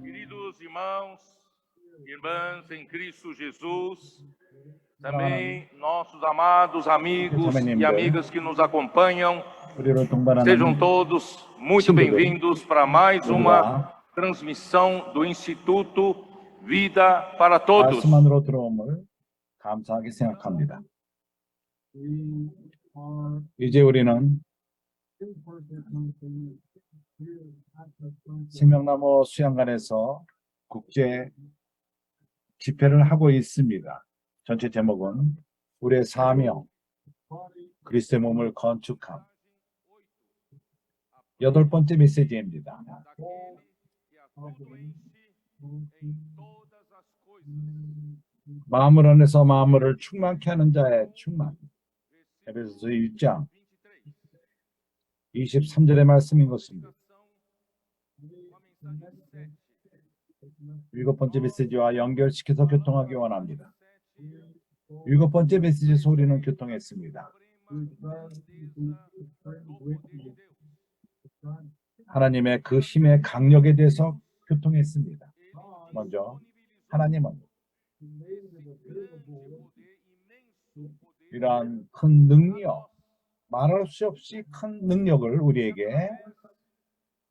Queridos irmãos, irmãs em Cristo Jesus, também nossos amados amigos e amigas que nos acompanham, sejam todos muito bem-vindos para mais uma transmissão do Instituto Vida para Todos. 말씀만으로 들어옴을 감사하게 생각합니다. 이제 우리는 생명나무 수양관에서 국제 집회를 하고 있습니다. 전체 제목은 우리의 사명, 그리스도의 몸을 건축함. 8번째 메시지입니다. 마음을 안에서 마음을 충만케 하는 자의 충만. 에베소서 1장 23절의 말씀인 것입니다. 7번째 메시지와 연결시켜서 교통하기 원합니다. 7번째 메시지에서 우리는 교통했습니다. 하나님의 그 힘의 강력에 대해서 교통했습니다. 먼저 하나님은 이러한 큰 능력, 말할 수 없이 큰 능력을 우리에게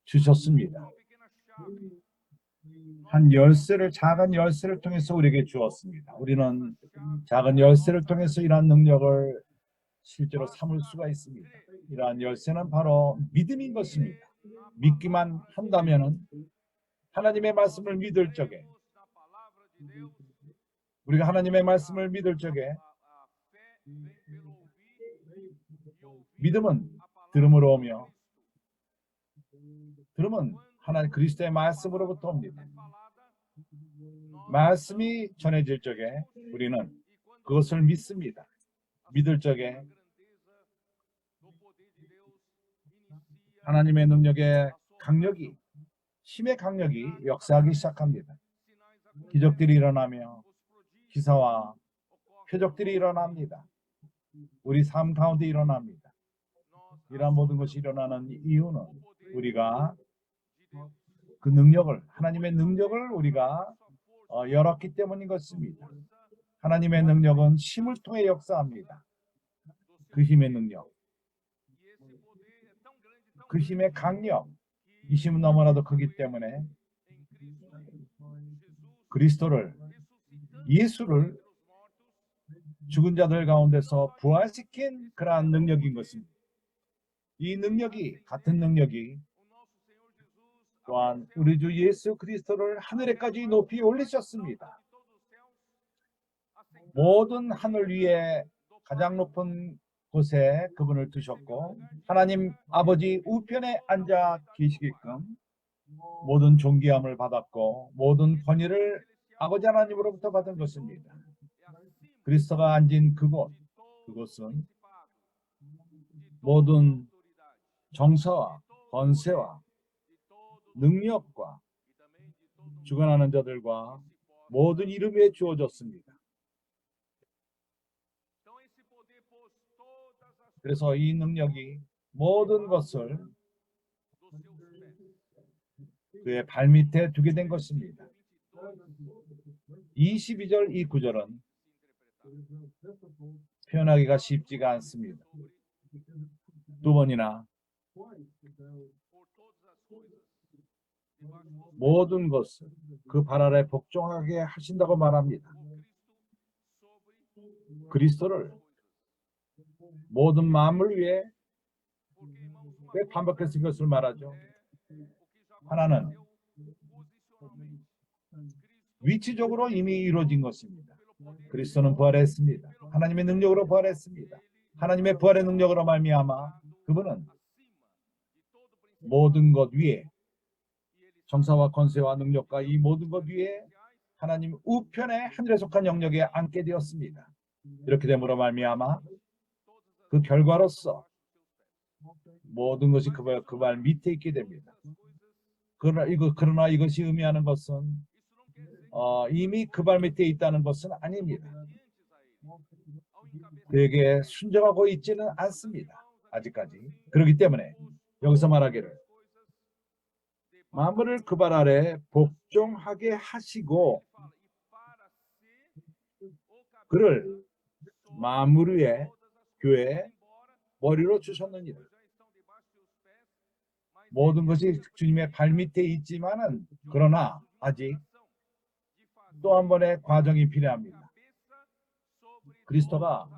주셨습니다. 한 열쇠를, 작은 열쇠를 통해서 우리에게 주었습니다. 우리는 작은 열쇠를 통해서 이러한 능력을 실제로 삼을 수가 있습니다. 이러한 열쇠는 바로 믿음인 것입니다. 믿기만 한다면 하나님의 말씀을 믿을 적에, 우리가 하나님의 말씀을 믿을 적에, 믿음은 들음으로 오며 들음은 하나님 그리스도의 말씀으로부터 옵니다. 말씀이 전해질 적에 우리는 그것을 믿습니다. 믿을 적에 하나님의 능력의 강력이, 힘의 강력이 역사하기 시작합니다. 기적들이 일어나며 기사와 표적들이 일어납니다. 우리 삶 가운데 일어납니다. 이러한 모든 것이 일어나는 이유는 우리가 그 능력을, 하나님의 능력을 우리가 열었기 때문인 것입니다. 하나님의 능력은 힘을 통해 역사합니다. 그 힘의 능력, 그 힘의 강력, 이 힘은 너무나도 크기 때문에 그리스도를, 예수를 죽은 자들 가운데서 부활시킨 그러한 능력인 것입니다. 이 능력이, 같은 능력이 또한 우리 주 예수 그리스도를 하늘에까지 높이 올리셨습니다. 모든 하늘 위에 가장 높은 곳에 그분을 두셨고 하나님 아버지 우편에 앉아 계시게끔 모든 존귀함을 받았고 모든 권위를 아버지 하나님으로부터 받은 것입니다. 그리스도가 앉은 그곳, 그곳은 모든 정사와 권세와 능력과 주관하는 자들과 모든 이름에 주어졌습니다. 그래서 이 능력이 모든 것을 그의 발밑에 두게 된 것입니다. 22절 이 구절은 표현하기가 쉽지가 않습니다. 두 번이나 모든 것을 그 발 아래 복종하게 하신다고 말합니다. 그리스도를 모든 마음을 위해 왜 반복해서 이것을 말하죠? 하나는 위치적으로 이미 이루어진 것입니다. 그리스도는 부활했습니다. 하나님의 능력으로 부활했습니다. 하나님의 부활의 능력으로 말미암아 그분은 모든 것 위에 정사와 권세와 능력과 이 모든 것 위에 하나님 우편에 하늘에 속한 영역에 앉게 되었습니다. 이렇게 됨으로 말미암아 그 결과로서 모든 것이 그 발 밑에 있게 됩니다. 그러나 이것이 의미하는 것은 이미 그 발 밑에 있다는 것은 아닙니다. 그에게 순종하고 있지는 않습니다. 아직까지. 그렇기 때문에 여기서 말하기를 만물을 그 발 아래 복종하게 하시고 그를 만물 위에 교회의 머리로 주셨느니라. 모든 것이 주님의 발밑에 있지만은 그러나 아직 또 한 번의 과정이 필요합니다. 그리스도가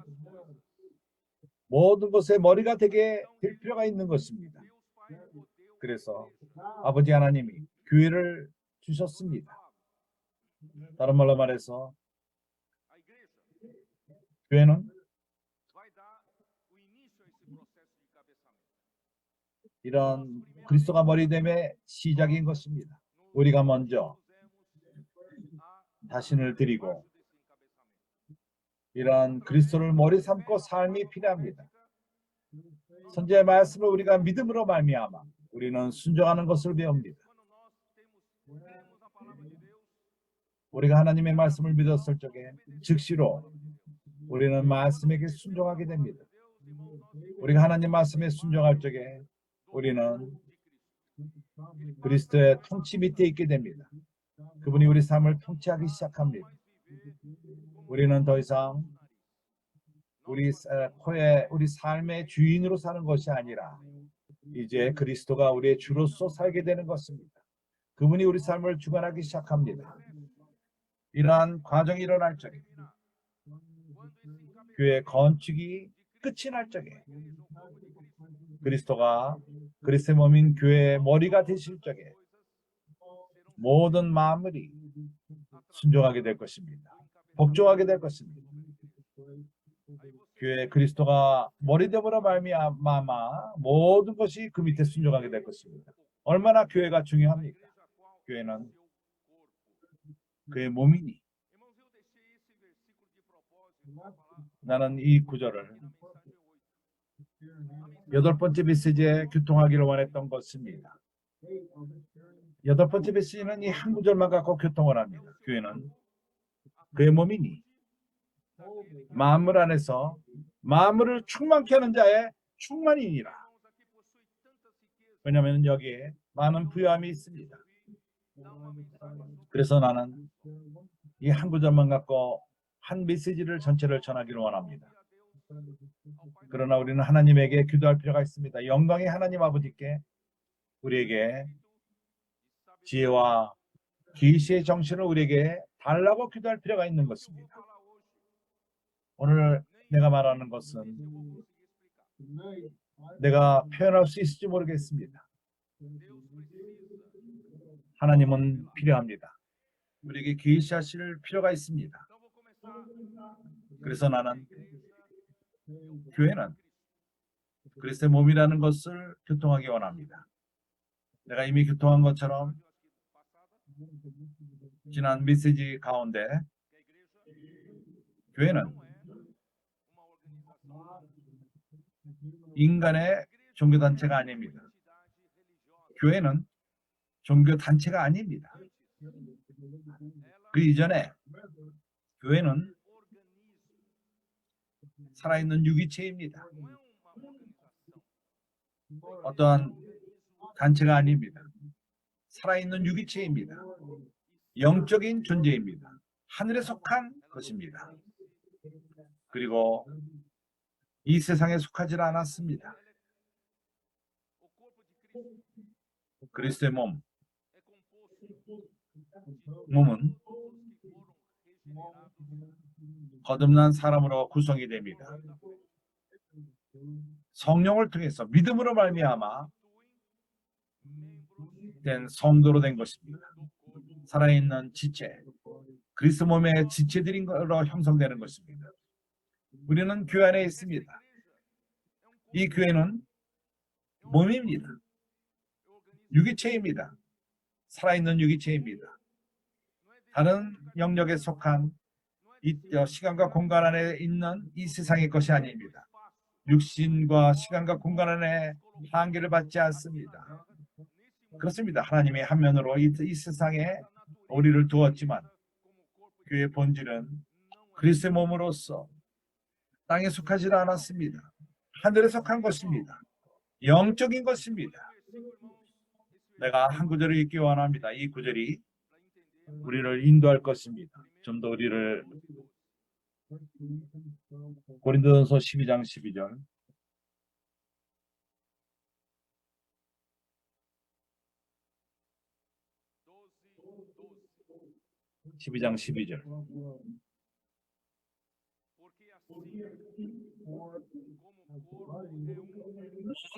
모든 것의 머리가 되게 될 필요가 있는 것입니다. 그래서 아버지 하나님이 교회를 주셨습니다. 다른 말로 말해서 교회는 이런 그리스도가 머리됨의 시작인 것입니다. 우리가 먼저 자신을 드리고 이런 그리스도를 머리 삼고 삶이 필요합니다. 선지자의 말씀을 우리가 믿음으로 말미암아 우리는 순종하는 것을 배웁니다. 우리가 하나님의 말씀을 믿었을 적에 즉시로 우리는 말씀에게 순종하게 됩니다. 우리가 하나님 말씀에 순종할 적에 우리는 그리스도의 통치 밑에 있게 됩니다. 그분이 우리 삶을 통치하기 시작합니다. 우리는 더 이상 우리 삶의 주인으로 사는 것이 아니라 이제 그리스도가 우리의 주로서 살게 되는 것입니다. 그분이 우리 삶을 주관하기 시작합니다. 이러한 과정이 일어날 적에 교회 건축이 끝이 날 적에 그리스도가 그리스도의 몸인 교회의 머리가 되실 적에 모든 만물이 순종하게 될 것입니다. 복종하게 될 것입니다. 교회 그리스도가 머리됨으로 말미암아 모든 것이 그 밑에 순종하게 될 것입니다. 얼마나 교회가 중요합니까? 교회는 그의 몸이니. 나는 이 구절을 8번째 메시지에 교통하기를 원했던 것입니다. 8번째 메시지는 이 한 구절만 갖고 교통을 합니다. 교회는 그의 몸이니 만물 안에서 만물을 충만케 하는 자의 충만이니라. 왜냐하면 여기에 많은 부요함이 있습니다. 그래서 나는 이 한 구절만 갖고 한 메시지를 전체를 전하기를 원합니다. 그러나 우리는 하나님에게 기도할 필요가 있습니다. 영광의 하나님 아버지께 우리에게 지혜와 계시의 정신을 우리에게 달라고 기도할 필요가 있는 것입니다. 오늘 내가 말하는 것은 내가 표현할 수 있을지 모르겠습니다. 하나님은 필요합니다. 우리에게 계시하실 필요가 있습니다. 그래서 나는 교회는 그리스도의 몸이라는 것을 교통하기 원합니다. 내가 이미 교통한 것처럼 지난 메시지 가운데 교회는 인간의 종교단체가 아닙니다. 교회는 종교단체가 아닙니다. 그 이전에 교회는 살아있는 유기체입니다. 어떠한 단체가 아닙니다. 살아있는 유기체입니다. 영적인 존재입니다. 하늘에 속한 것입니다. 그리고 이 세상에 속하지 않았습니다. 그리스도의 몸은 거듭난 사람으로 구성이 됩니다. 성령을 통해서 믿음으로 말미암아 된 성도로 된 것입니다. 살아있는 지체, 그리스도 몸의 지체들인 것으로 형성되는 것입니다. 우리는 교회 안에 있습니다. 이 교회는 몸입니다. 유기체입니다. 살아있는 유기체입니다. 다른 영역에 속한 이 시간과 공간 안에 있는 이 세상의 것이 아닙니다. 육신과 시간과 공간 안에 한계를 받지 않습니다. 그렇습니다. 하나님의 한 면으로 이 세상에 우리를 두었지만 교회의 본질은 그리스도의 몸으로서 땅에 속하지 않았습니다. 하늘에 속한 것입니다. 영적인 것입니다. 내가 한 구절을 읽기 원합니다. 이 구절이 우리를 인도할 것입니다. 좀 더 우리를 고린도전서 12장 12절 12장 12절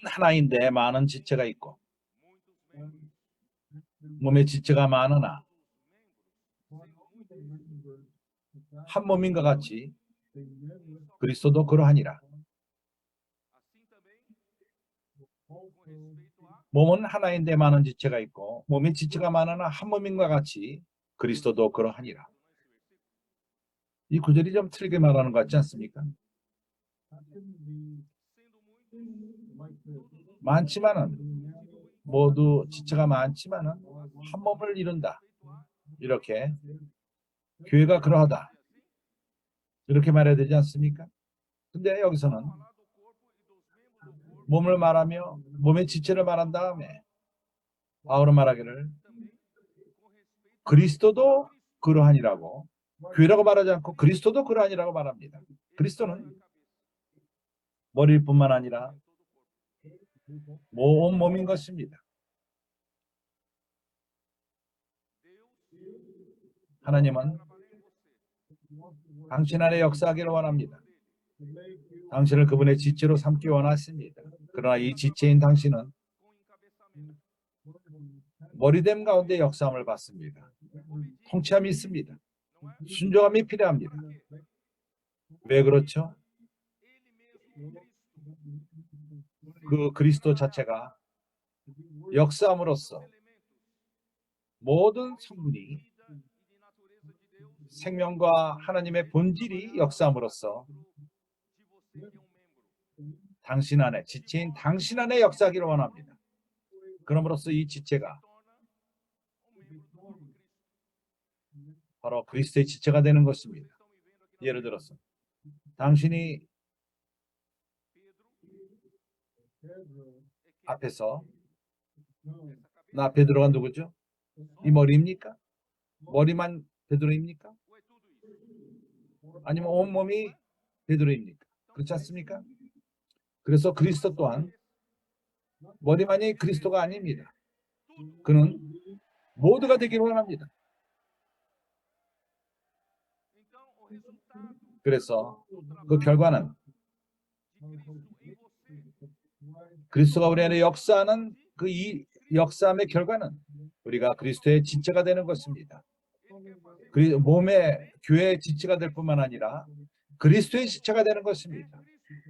하나인데 많은 지체가 있고 몸에 지체가 많으나 한 몸인과 같이 그리스도도 그러하니라. 몸은 하나인데 많은 지체가 있고 몸에 지체가 많으나 한 몸인과 같이 그리스도도 그러하니라. 이 구절이 좀 틀리게 말하는 것 같지 않습니까? 많지만은 모두 지체가 많지만은 한 몸을 이룬다. 이렇게 교회가 그러하다. 이렇게 말해야 되지 않습니까? 근데 여기서는 몸을 말하며 몸의 지체를 말한 다음에 바울은 말하기를 그리스도도 그러하니라고, 교회라고 말하지 않고 그리스도도 그러하니라고 말합니다. 그리스도는 머리일 뿐만 아니라 온 몸인 것입니다. 하나님은 당신 안에 역사하기를 원합니다. 당신을 그분의 지체로 삼기 원하십니다. 그러나 이 지체인 당신은 머리됨 가운데 역사함을 받습니다. 통치함이 있습니다. 순종함이 필요합니다. 왜 그렇죠? 그 그리스도 자체가 역사함으로써 모든 성분이 생명과 하나님의 본질이 역사함으로써 당신 안에, 지체인 당신 안에 역사하기를 원합니다. 그럼으로써 이 지체가 바로 그리스도의 지체가 되는 것입니다. 예를 들어서 당신이 앞에서 나 베드로가 누구죠? 이 머리입니까? 머리만 베드로입니까? 아니면 온몸이 베드로입니까? 그렇지 않습니까? 그래서 그리스도 또한 머리만이 그리스도가 아닙니다. 그는 모두가 되기를 원합니다. 그래서 그 결과는 그리스도가 우리 안에 역사하는 그 이 역사함의 결과는 우리가 그리스도의 지체가 되는 것입니다. 몸의 교회의 지체가 될 뿐만 아니라 그리스도의 지체가 되는 것입니다.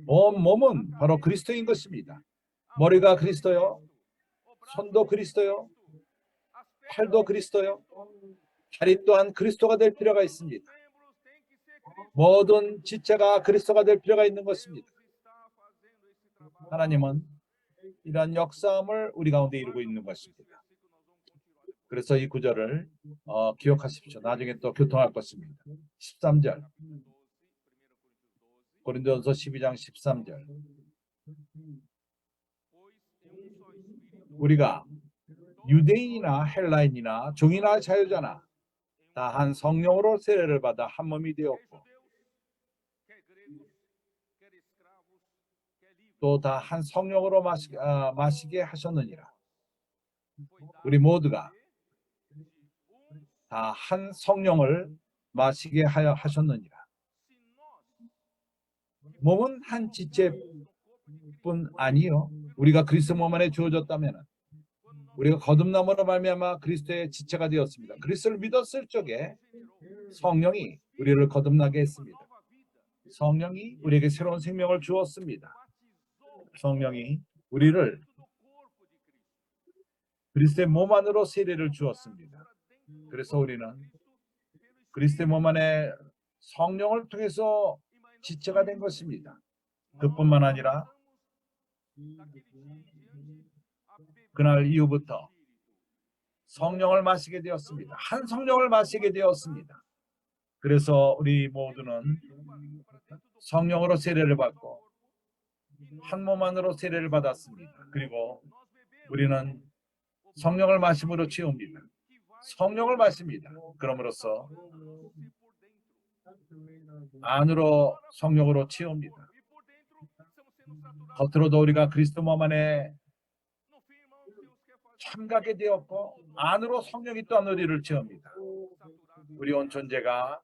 온 몸은 바로 그리스도인 것입니다. 머리가 그리스도요, 손도 그리스도요, 팔도 그리스도요, 다리 또한 그리스도가 될 필요가 있습니다. 모든 지체가 그리스도가 될 필요가 있는 것입니다. 하나님은 이러한 역사함을 우리 가운데 이루고 있는 것입니다. 그래서 이 구절을 기억하십시오. 나중에 또 교통할 것입니다. 13절 고린도전서 12장 13절 우리가 유대인이나 헬라인이나 종이나 자유자나 다 한 성령으로 세례를 받아 한 몸이 되었고 또 다 한 성령으로 마시게 하셨느니라. 우리 모두가 다 한 성령을 마시게 하셨느니라. 몸은 한 지체뿐 아니요. 우리가 그리스도 몸 안에 주어졌다면 우리가 거듭남으로 말미암아 그리스도의 지체가 되었습니다. 그리스도를 믿었을 적에 성령이 우리를 거듭나게 했습니다. 성령이 우리에게 새로운 생명을 주었습니다. 성령이 우리를 그리스도의 몸 안으로 세례를 주었습니다. 그래서 우리는 그리스도의 몸 안에 성령을 통해서 지체가 된 것입니다. 그뿐만 아니라 그날 이후부터 성령을 마시게 되었습니다. 한 성령을 마시게 되었습니다. 그래서 우리 모두는 성령으로 세례를 받고 한 몸 안으로 세례를 받았습니다. 그리고 우리는 성령을 마심으로 채웁니다. 성령을 마십니다. 그럼으로써 안으로 성령으로 채웁니다. 겉으로도 우리가 그리스도 몸 안에 참가하게 되었고 안으로 성령이 또한 우리를 채웁니다. 우리 온 존재가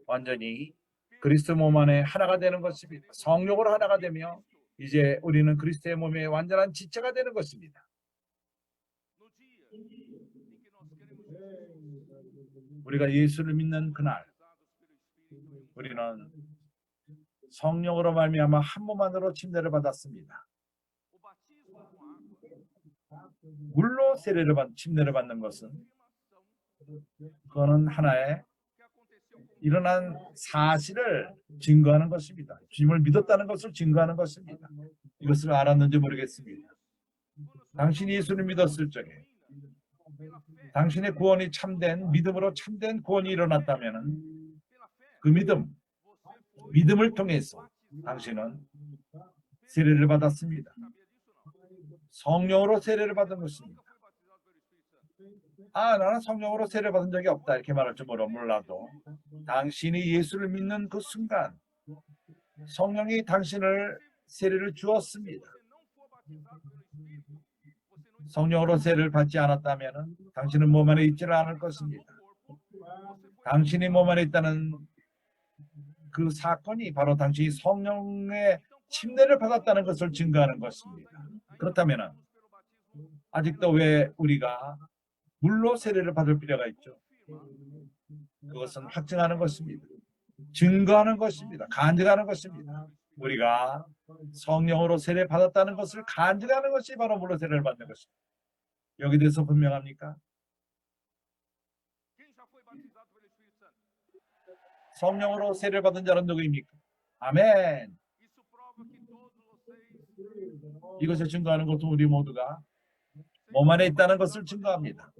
완전히 그리스도 몸 안에 하나가 되는 것입니다. 성령으로 하나가 되며 이제 우리는 그리스도의 몸의 완전한 지체가 되는 것입니다. 우리가 예수를 믿는 그날 우리는 성령으로 말미암아 한 몸 안으로 침례를 받았습니다. 물로 침례를 받는 것은 그거는 하나의 일어난 사실을 증거하는 것입니다. 주님을 믿었다는 것을 증거하는 것입니다. 이것을 알았는지 모르겠습니다. 당신이 예수를 믿었을 적에 당신의 구원이 참된 믿음으로 참된 구원이 일어났다면 그 믿음을 통해서 당신은 세례를 받았습니다. 성령으로 세례를 받은 것입니다. 나는 성령으로 세례 받은 적이 없다 이렇게 말할 줄 몰라도 당신이 예수를 믿는 그 순간 성령이 당신을 세례를 주었습니다. 성령으로 세례를 받지 않았다면 당신은 몸 안에 있지를 않을 것입니다. 당신이 몸 안에 있다는 그 사건이 바로 당신이 성령의 침례를 받았다는 것을 증거하는 것입니다. 그렇다면 아직도 왜 우리가 물로 세례를 받을 필요가 있죠? 그것은 확증하는 것입니다. 증거하는 것입니다. 간증하는 것입니다. 우리가 성령으로 세례 받았다는 것을 간증하는 것이 바로 물로 세례를 받는 것입니다. 여기 대해서 분명합니까? 성령으로 세례를 받은 자는 누구입니까? 아멘. 이것을 증거하는 것은 우리 모두가 몸 안에 있다는 것을 증거합니다.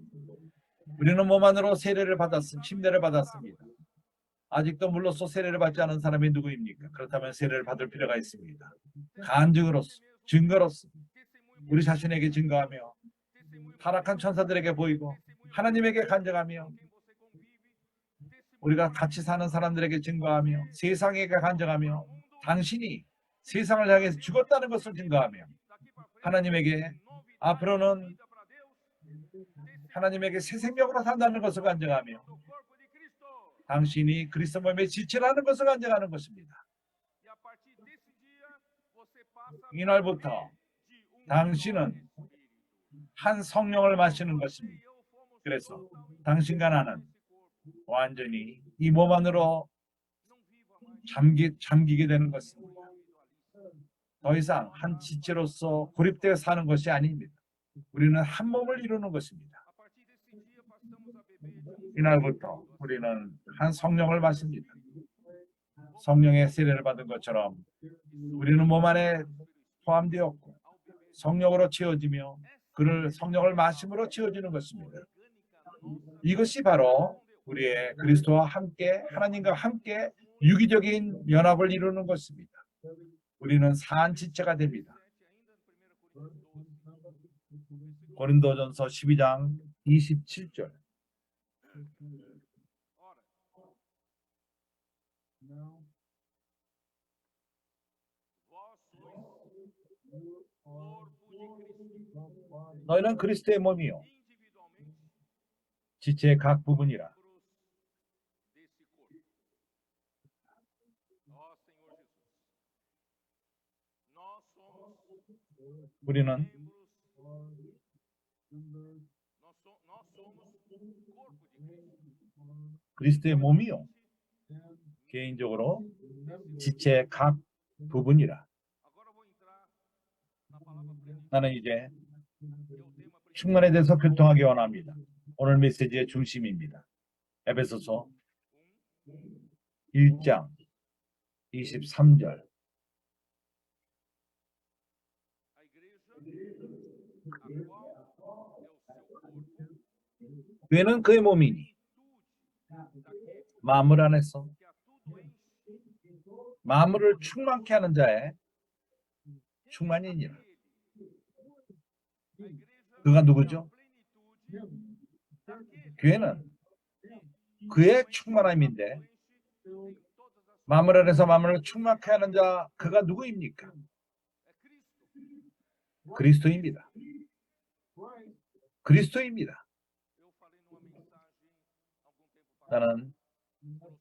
우리는 몸 안으로 세례를 받았습니다. 침례를 받았습니다. 아직도 물로서 세례를 받지 않은 사람이 누구입니까? 그렇다면 세례를 받을 필요가 있습니다. 간증으로서, 증거로서 우리 자신에게 증거하며 타락한 천사들에게 보이고 하나님에게 간증하며 우리가 같이 사는 사람들에게 증거하며 세상에게 간증하며 당신이 세상을 향해서 죽었다는 것을 증거하며 하나님에게 앞으로는 하나님에게 새 생명으로 산다는 것을 간증하며 당신이 그리스도 몸의 지체라는 것을 간증하는 것입니다. 이날부터 당신은 한 성령을 마시는 것입니다. 그래서 당신과 나는 완전히 이 몸 안으로 잠기게 되는 것입니다. 더 이상 한 지체로서 고립되어 사는 것이 아닙니다. 우리는 한 몸을 이루는 것입니다. 이날부터 우리는 한 성령을 마십니다. 성령의 세례를 받은 것처럼 우리는 몸 안에 포함되었고 성령으로 채워지며 그를 성령을 마심으로 채워지는 것입니다. 이것이 바로 우리의 그리스도와 함께 하나님과 함께 유기적인 연합을 이루는 것입니다. 우리는 산 지체가 됩니다. 고린도전서 12장 27절. 너희는 그리스도의 몸이요 지체의 각 부분이라. 우리는 그리스도의 몸이요 개인적으로 지체의 각 부분이라. 나는 이제 충만에 대해서 교통하기 원합니다. 오늘 메시지의 중심입니다. 에베소서 1장 23절. 교회는 그의 몸이니 만물 안에서 만물을 충만케 하는 자의 충만이니라. 그가 누구죠? 교회는 그의 충만함인데 만물 안에서 만물을 충만케 하는 자, 그가 누구입니까? 그리스도입니다. 그리스도입니다. 나는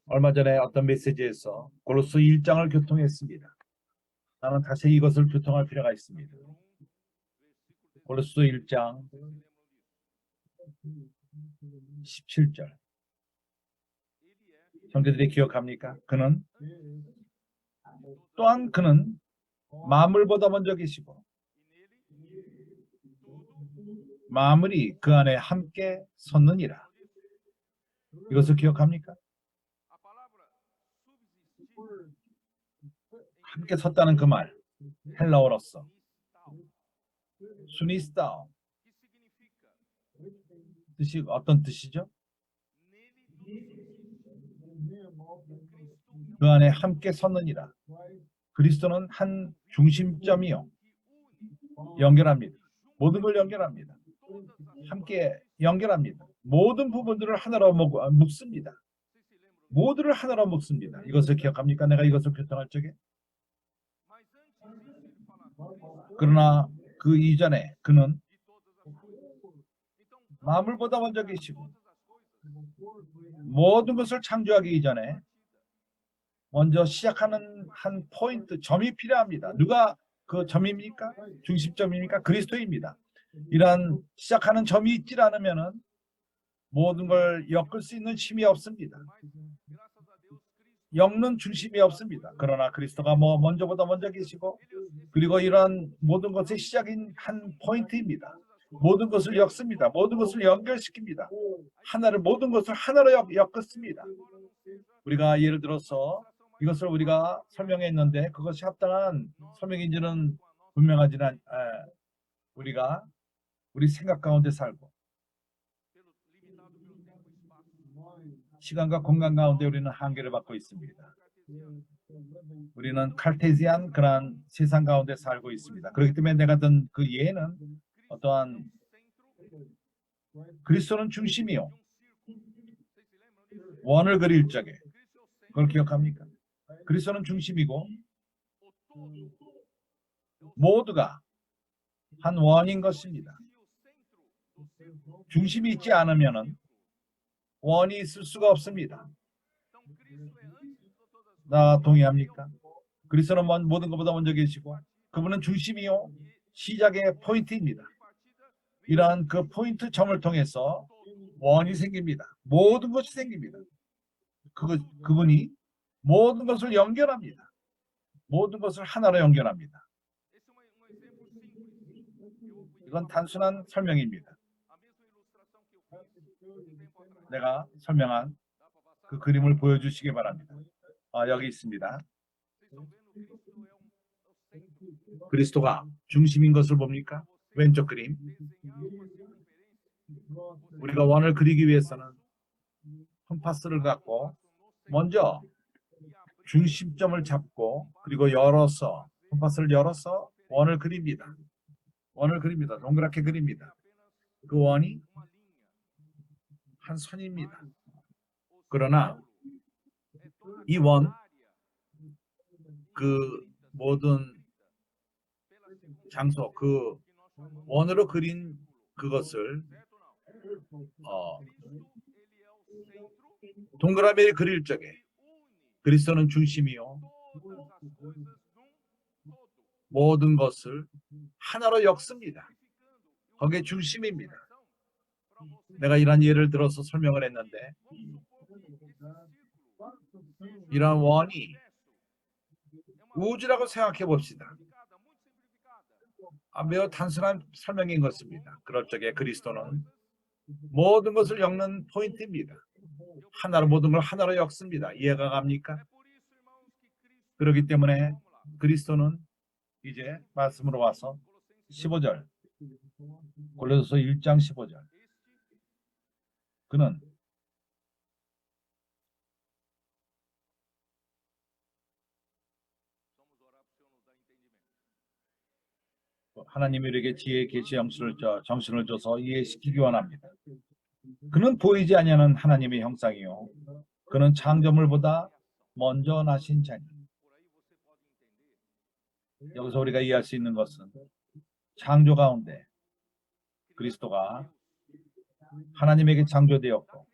얼마 전에 어떤 메시지에서 골로새 1장을 교통했습니다. 나는 다시 이것을 교통할 필요가 있습니다. 골로새 1장 17절. 형제들이 기억합니까? 또한 그는 만물보다 먼저 계시고 만물이 그 안에 함께 섰느니라. 이것을 기억합니까? 함께 섰다는 그 말, 헬라어로서 수니스타오, 뜻이 어떤 뜻이죠? 그 안에 함께 섰느니라. 그리스도는 한 중심점이요, 연결합니다. 모든 걸 연결합니다. 함께 연결합니다. 모든 부분들을 하나로 묶습니다. 모두를 하나로 묶습니다. 이것을 기억합니까? 내가 이것을 교통할 적에. 그러나 그 이전에 그는 만물보다 먼저 계시고 모든 것을 창조하기 이전에 먼저 시작하는 한 포인트, 점이 필요합니다. 누가 그 점입니까? 중심점입니까? 그리스도입니다. 이러한 시작하는 점이 있지 않으면은 모든 걸 엮을 수 있는 힘이 없습니다. 엮는 중심이 없습니다. 그러나 그리스도가 먼저보다 먼저 계시고 그리고 이러한 모든 것의 시작인 한 포인트입니다. 모든 것을 엮습니다. 모든 것을 연결시킵니다. 모든 것을 하나로 엮었습니다. 우리가 예를 들어서 이것을 우리가 설명했는데 그것이 합당한 설명인지는 분명하지는 우리가 우리 생각 가운데 살고 시간과 공간 가운데 우리는 한계를 받고 있습니다. 우리는 칼테시안 그런 세상 가운데 살고 있습니다. 그렇기 때문에 내가 든 그 예는 어떠한 그리스도는 중심이요, 원을 그릴 적에 그걸 기억합니까? 그리스도는 중심이고 모두가 한 원인 것입니다. 중심이 있지 않으면은 원이 있을 수가 없습니다. 나 동의합니까? 그리스도는 모든 것보다 먼저 계시고 그분은 중심이요, 시작의 포인트입니다. 이러한 그 포인트 점을 통해서 원이 생깁니다. 모든 것이 생깁니다. 그분이 모든 것을 연결합니다. 모든 것을 하나로 연결합니다. 이건 단순한 설명입니다. 내가 설명한 그 그림을 보여주시기 바랍니다. 여기 있습니다. 그리스도가 중심인 것을 봅니까? 왼쪽 그림. 우리가 원을 그리기 위해서는 컴파스를 갖고 먼저 중심점을 잡고 그리고 컴파스를 열어서 원을 그립니다. 동그랗게 그립니다. 그 원이 한 선입니다. 그러나 이 원, 그 모든 장소, 그 원으로 그린 그것을 동그라미를 그릴 적에 그리스도는 중심이요, 모든 것을 하나로 엮습니다. 거기에 중심입니다. 내가 이런 예를 들어서 설명을 했는데 이런 원이 우주라고 생각해 봅시다. 매우 단순한 설명인 것입니다. 그럴 적에 그리스도는 모든 것을 엮는 포인트입니다. 하나로 모든 걸 하나로 엮습니다. 이해가 갑니까? 그렇기 때문에 그리스도는 이제 말씀으로 와서 15절 골로새서 1장 15절 그는 하나님이 우리에게 지혜의 계시 정신을 줘서 이해시키기 원합니다. 그는 보이지 아니하는 하나님의 형상이요 그는 창조물보다 먼저 나신 자니. 여기서 우리가 이해할 수 있는 것은 창조 가운데 그리스도가 하나님에게 창조되었고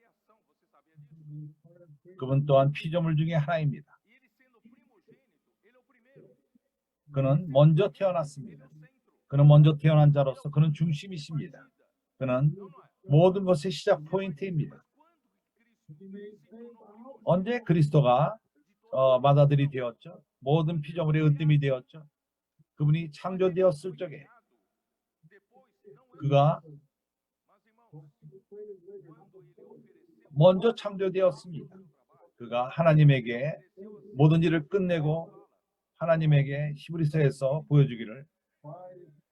그분 또한 피조물 중에 하나입니다. 그는 먼저 태어났습니다. 그는 먼저 태어난 자로서 그는 중심이십니다. 그는 모든 것의 시작 포인트입니다. 언제 그리스도가 맏아들이 되었죠? 모든 피조물의 으뜸이 되었죠? 그분이 창조되었을 적에 그가 먼저 창조되었습니다. 그가 하나님에게 모든 일을 끝내고 하나님에게 히브리서에서 보여주기를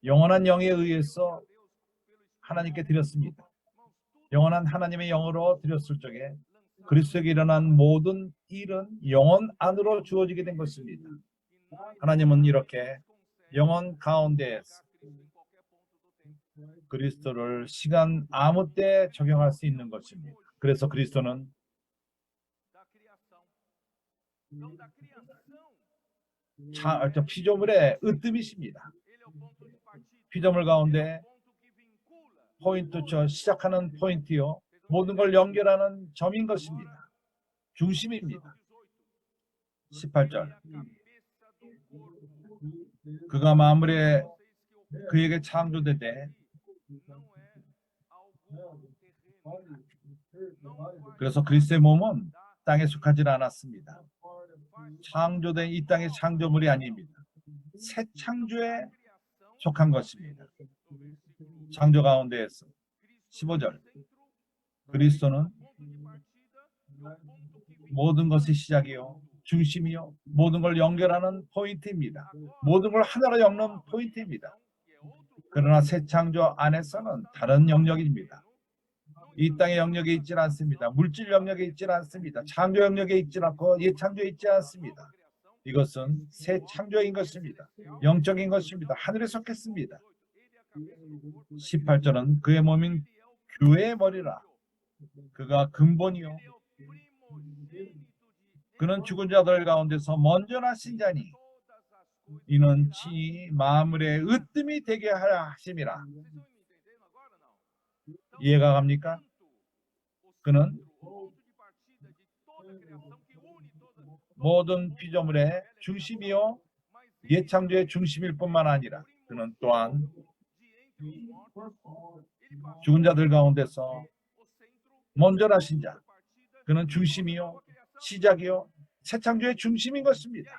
영원한 영에 의해서 하나님께 드렸습니다. 영원한 하나님의 영으로 드렸을 적에 그리스도에게 일어난 모든 일은 영원 안으로 주어지게 된 것입니다. 하나님은 이렇게 영원 가운데에서 그리스도를 시간 아무 때 적용할 수 있는 것입니다. 그래서 그리스도는 피조물의 으뜸이십니다. 피조물 가운데 포인트죠. 시작하는 포인트요. 모든 걸 연결하는 점인 것입니다. 중심입니다. 18절 그가 만물에 그에게 창조되되 그래서 그리스도의 몸은 땅에 속하지 않았습니다. 창조된 이 땅의 창조물이 아닙니다. 새 창조에 속한 것입니다. 창조 가운데에서 15절 그리스도는 모든 것의 시작이요 중심이요 모든 걸 연결하는 포인트입니다. 모든 걸 하나로 엮는 포인트입니다. 그러나 새 창조 안에서는 다른 영역입니다. 이 땅의 영역에 있지 않습니다. 물질 영역에 있지 않습니다. 창조 영역에 있지 않고 예창조에 있지 않습니다. 이것은 새 창조인 것입니다. 영적인 것입니다. 하늘에 속했습니다. 18절은 그의 몸인 교회의 머리라. 그가 근본이요 그는 죽은 자들 가운데서 먼저 나신 자니 이는 친히 만물의 으뜸이 되게 하려 하심이라. 이해가 갑니까? 그는 모든 피조물의 중심이요 예창조의 중심일 뿐만 아니라 그는 또한 죽은 자들 가운데서 먼저 나신 자 그는 중심이요 시작이요 새 창조의 중심인 것입니다.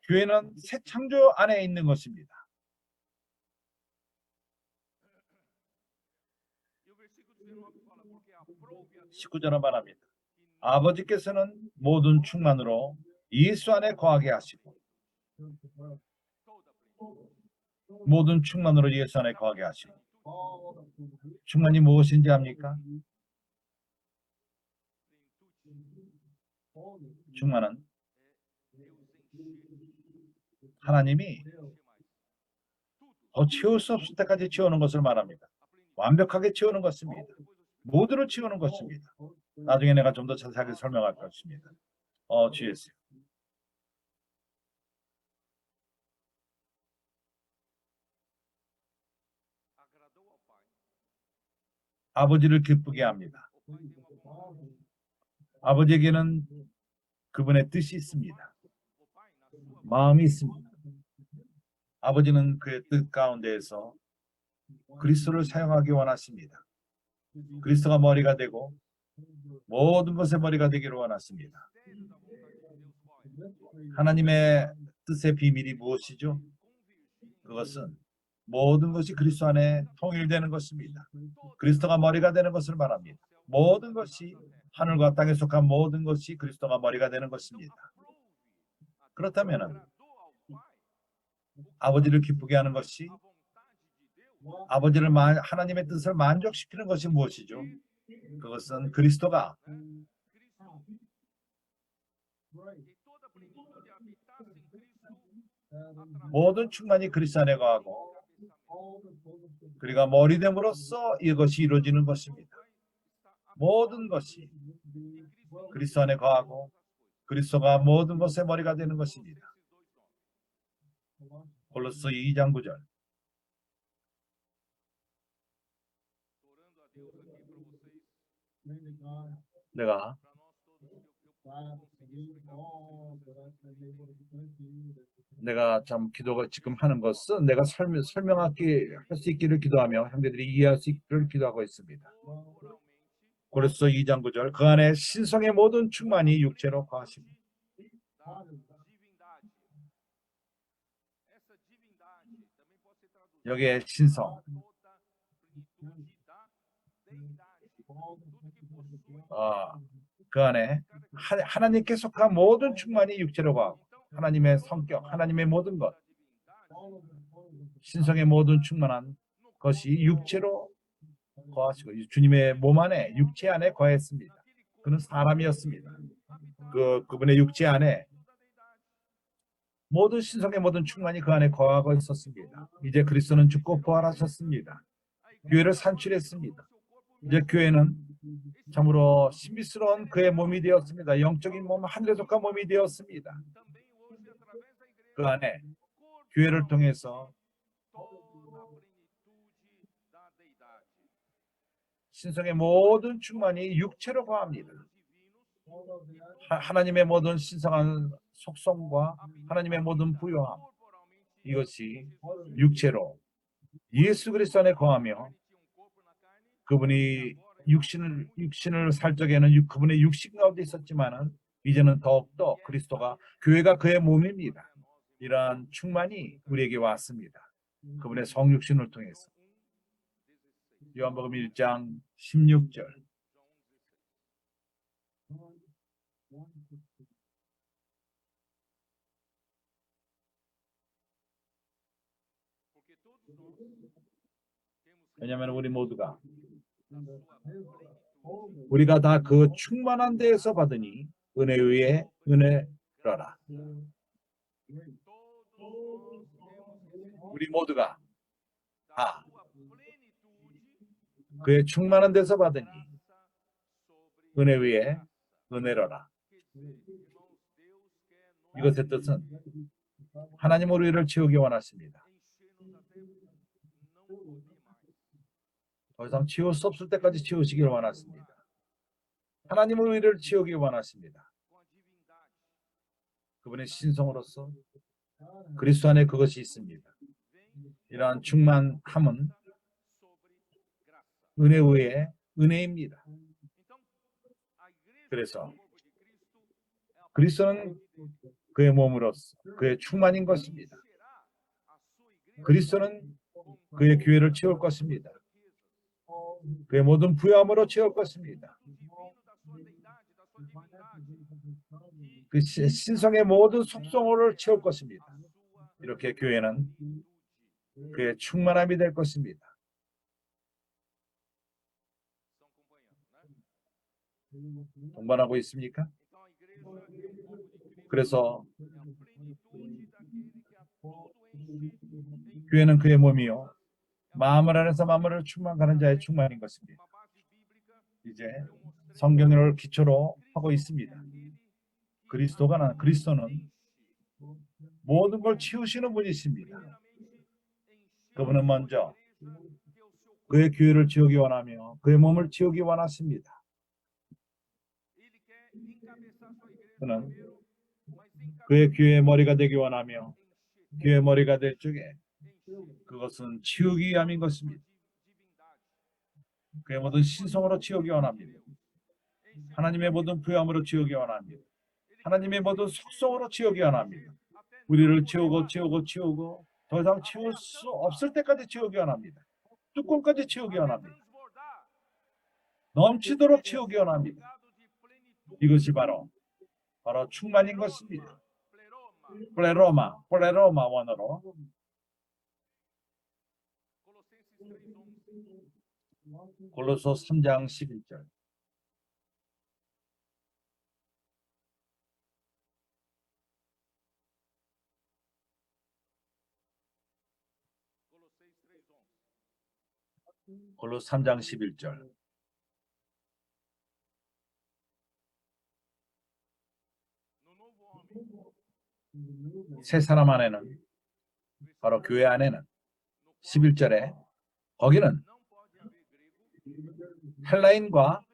교회는 새 창조 안에 있는 것입니다. 19절은 말합니다. 아버지께서는 모든 충만으로 예수 안에 거하게 하시고 모든 충만으로 예수 안에 거하게 하시고 충만이 무엇인지 압니까? 충만은 하나님이 더 채울 수 없을 때까지 채우는 것을 말합니다. 완벽하게 채우는 것입니다. 모두를 채우는 것입니다. 나중에 내가 좀 더 자세하게 설명할 것입니다. 주의했어요. 아버지를 기쁘게 합니다. 아버지에게는 그분의 뜻이 있습니다. 마음이 있습니다. 아버지는 그의 뜻 가운데에서 그리스도를 사용하기 원하십니다. 그리스도가 머리가 되고 모든 것의 머리가 되기를 원하십니다. 하나님의 뜻의 비밀이 무엇이죠? 그것은 모든 것이 그리스도 안에 통일되는 것입니다. 그리스도가 머리가 되는 것을 말합니다. 모든 것이 하늘과 땅에 속한 모든 것이 그리스도가 머리가 되는 것입니다. 그렇다면 아버지를 기쁘게 하는 것이 하나님의 뜻을 만족시키는 것이 무엇이죠? 그것은 그리스도가 모든 충만이 그리스도 안에 거하고 그리가 머리됨으로써 이것이 이루어지는 것입니다. 모든 것이 그리스도 안에 거하고 그리스도가 모든 것의 머리가 되는 것입니다. 골로새 2장 9절. 내가 참 기도가 지금 하는 것은 내가 설명하기 할 수 있기를 기도하며 형제들이 이해할 수 있기를 기도하고 있습니다. 골로새 2장 9절. 그 안에 신성의 모든 충만이 육체로 거하십니다. 여기에 신성, 그 안에 하나님께 속한 모든 충만이 육체로 거하고 하나님의 성격, 하나님의 모든 것, 신성의 모든 충만한 것이 육체로 거하시고 주님의 몸 안에 육체 안에 거했습니다. 그는 사람이었습니다. 그분의 육체 안에 모든 신성의 모든 충만이 그 안에 거하고 있었습니다. 이제 그리스도는 죽고 부활하셨습니다. 교회를 산출했습니다. 이제 교회는 참으로 신비스러운 그의 몸이 되었습니다. 영적인 몸, 하늘에 속한 몸이 되었습니다. 그 안에 교회를 통해서 신성의 모든 충만이 육체로 거합니다. 하나님의 모든 신성한 속성과 하나님의 모든 부요함, 이것이 육체로 예수 그리스도 안에 거하며 그분이 육신을 살 적에는 그분의 육신 가운데 있었지만은 이제는 더욱더 그리스도가 교회가 그의 몸입니다. 이러한 충만이 우리에게 왔습니다. 그분의 성육신을 통해서. 요한복음 1장 16절. 왜냐하면 우리가 다 그 충만한 데에서 받으니 은혜 위에 은혜라라. 우리 모두가 다 그의 충만한 데서 받으니 은혜 위에 은혜로라. 이것의 뜻은 하나님 우리를 채우기 원하십니다. 더 이상 채울 수 없을 때까지 채우시기를 원하십니다. 하나님은 우리를 채우기 원하십니다. 그분의 신성으로서 그리스도 안에 그것이 있습니다. 이러한 충만함은 은혜 위에 은혜입니다. 그래서 그리스도는 그의 몸으로서 그의 충만인 것입니다. 그리스도는 그의 교회를 채울 것입니다. 그의 모든 부요함으로 채울 것입니다. 그 신성의 모든 속성을 채울 것입니다. 이렇게 교회는 그의 충만함이 될 것입니다. 동반하고 있습니까? 그래서 교회는 그의 몸이요 마음을 안에서 만물을 충만하는 자의 충만인 것입니다. 이제 성경을 기초로 하고 있습니다. 그리스도는 모든 걸 치우시는 분이십니다. 그분은 먼저 그의 교회를 채우기 원하며 그의 몸을 채우기 원하십니다. 그는 그의 교회의 머리가 되기 원하며 교회의 머리가 될 적에 그것은 치우기 위함인 것입니다. 그의 모든 신성으로 치우기 원합니다. 하나님의 모든 부요함으로 치우기 원합니다. 하나님의 모든 속성으로 치우기 원합니다. 우리를 채우고 더 이상 채울 수 없을 때까지 채우기 원합니다. 뚜껑까지 채우기 원합니다. 넘치도록 채우기 원합니다. 이것이 바로 충만인 것입니다. 플레로마 원어로 골로새 3장 11절. 골로새 3장 11절. 새 사람 안에는, 바로 교회 안에는 11절에 거기는 헬라인과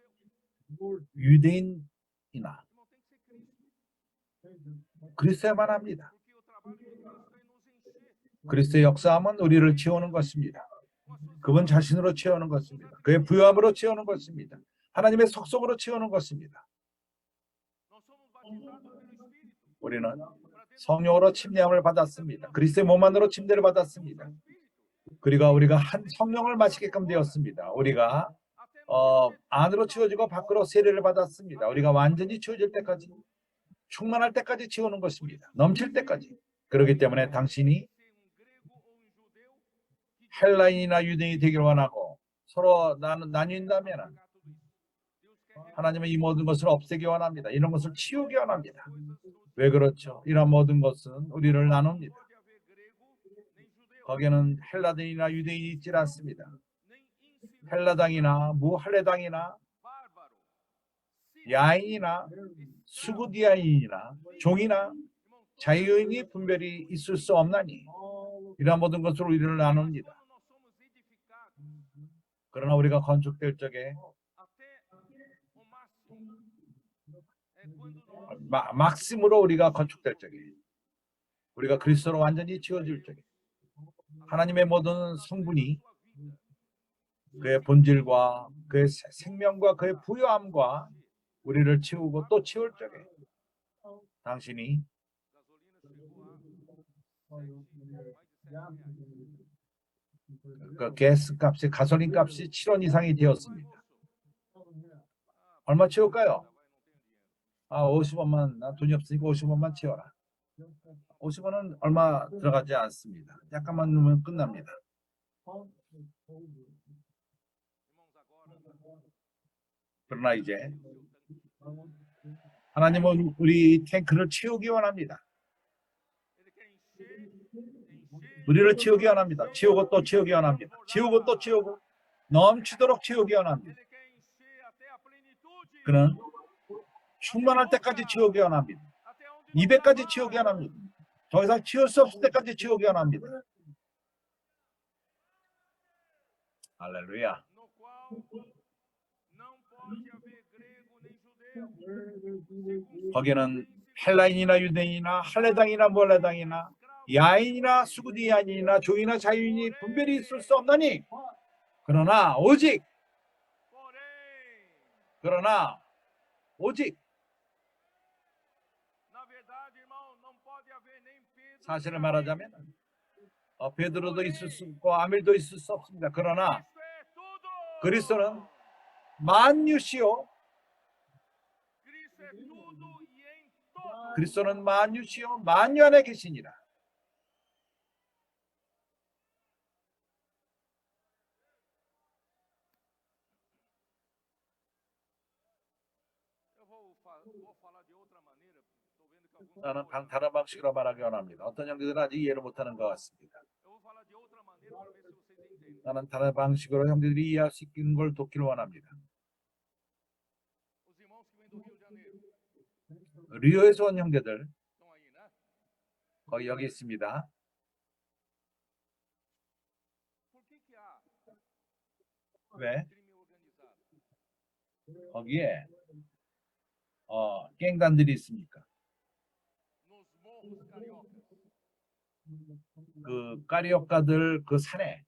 유대인이나 그리스도야만 합니다. 그리스도의 역사함은 우리를 채우는 것입니다. 그분 자신으로 채우는 것입니다. 그의 부요함으로 채우는 것입니다. 하나님의 속성으로 채우는 것입니다. 우리는 성령으로 침례함을 받았습니다. 그리스도의 몸 안으로 침례를 받았습니다. 그리고 우리가 한 성령을 마시게끔 되었습니다. 우리가 안으로 채워지고 밖으로 세례를 받았습니다. 우리가 완전히 채워질 때까지, 충만할 때까지 채우는 것입니다. 넘칠 때까지. 그렇기 때문에 당신이 헬라인이나 유대인이 되기를 원하고 서로 나뉜다면 하나님은 이 모든 것을 없애기 원합니다. 이런 것을 치우기 원합니다. 왜 그렇죠? 이런 모든 것은 우리를 나눕니다. 거기에는 헬라인이나 유대인이 있지 않습니다. 헬라당이나 무할레당이나 야인이나 수구디아인이나 종이나 자유인이 분별이 있을 수 없나니 이러한 모든 것으로 우리를 나눕니다. 그러나 우리가 건축될 적에 막심으로 우리가 건축될 적에, 우리가 그리스도로 완전히 지어질 적에 하나님의 모든 성분이 그의 본질과 그의 생명과 그의 부요함과 우리를 채우고 또 채울 적에 당신이 그 가스 값이, 가솔린 값이 7원 이상이 되었습니다. 얼마 채울까요? 50원만, 나 돈이 없으니까 50원만 채워라. 50원은 얼마 들어가지 않습니다. 약간만 넣으면 끝납니다. 그러나 이제 하나님은 우리 탱크를 채우기 원합니다. 우리를 채우기 원합니다. 채우고 또 채우기 원합니다. 채우고 또 채우고 넘치도록 채우기 원합니다. 그는 충만할 때까지 채우기 원합니다. 200까지 채우기 원합니다. 더 이상 채울 수 없을 때까지 채우기 원합니다. 할렐루야. 거기는 헬라인이나 유대인이나 할레당이나 몰레당이나 야인이나 수구디아인이나 종이나 자유인이 분별이 있을 수 없나니 그러나 오직 사실을 말하자면 베드로도 있을 수 있고 아밀도 있을 수 없습니다. 그러나 그리스도는 만유시요, 그리스도는 만유시요 만유 안에 계시니라. 나는 다른 방식으로 말하기 원합니다. 어떤 형제들은 아직 이해를 못하는 것 같습니다. 나는 다른 방식으로 형제들이 이해할 수 있는 걸 돕기를 원합니다. 리오에서 온 형제들 거기 여기 있습니다. 왜? 거기에 갱단들이 있습니까? 그 까리오카들 그 산에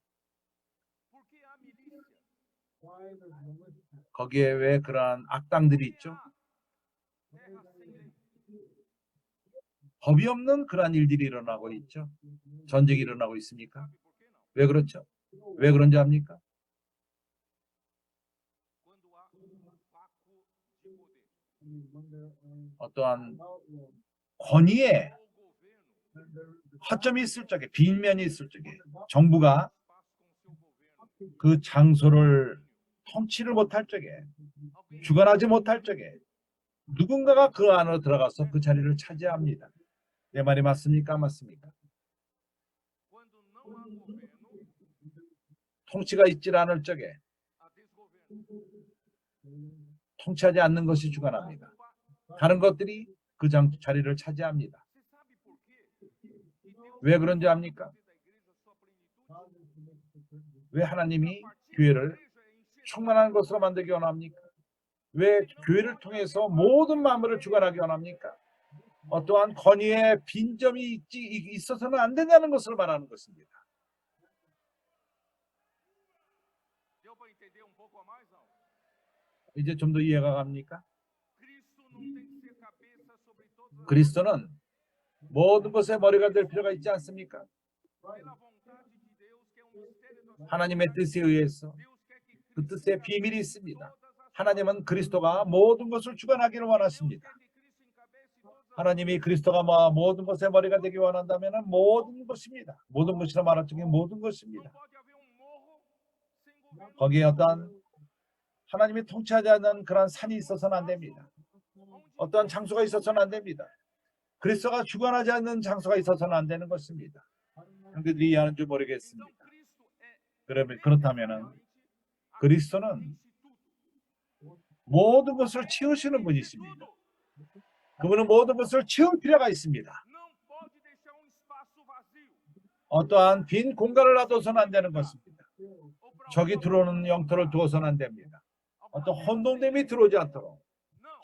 거기에 왜 그러한 악당들이 있죠? 법이 없는 그러한 일들이 일어나고 있죠. 전쟁이 일어나고 있습니까? 왜 그렇죠? 왜 그런지 압니까? 어떠한 권위에 허점이 있을 적에, 빈면이 있을 적에 정부가 그 장소를 통치를 못할 적에, 주관하지 못할 적에 누군가가 그 안으로 들어가서 그 자리를 차지합니다. 내 말이 맞습니까? 맞습니까? 통치가 있질 않을 적에 통치하지 않는 것이 주관합니다. 다른 것들이 그 자리를 차지합니다. 왜 그런지 압니까? 왜 하나님이 교회를 충만한 것으로 만들기 원합니까? 왜 교회를 통해서 모든 만물을 주관하기 원합니까? 어떠한 권위에 빈점이 있어서는 안 된다는 것을 말하는 것입니다. 이제 좀 더 이해가 갑니까? 그리스도는 모든 것의 머리가 될 필요가 있지 않습니까? 하나님의 뜻에 의해서 그 뜻에 비밀이 있습니다. 하나님은 그리스도가 모든 것을 주관하기를 원하십니다. 하나님이 그리스도가 모든 것의 머리가 되기 원한다면 모든 것입니다. 모든 것이라 말할 적에 모든 것입니다. 거기에 어떤 하나님이 통치하지 않는 그런 산이 있어서는 안 됩니다. 어떠한 장소가 있어서는 안 됩니다. 그리스도가 주관하지 않는 장소가 있어서는 안 되는 것입니다. 형제들이 이해하는 줄 모르겠습니다. 그렇다면 그리스도는 모든 것을 채우시는 분이십니다. 그분은 모든 것을 채울 필요가 있습니다. 어떠한 빈 공간을 놔둬서는 안 되는 것입니다. 적이 들어오는 영토를 두어서는 안 됩니다. 어떤 혼돈됨이 들어오지 않도록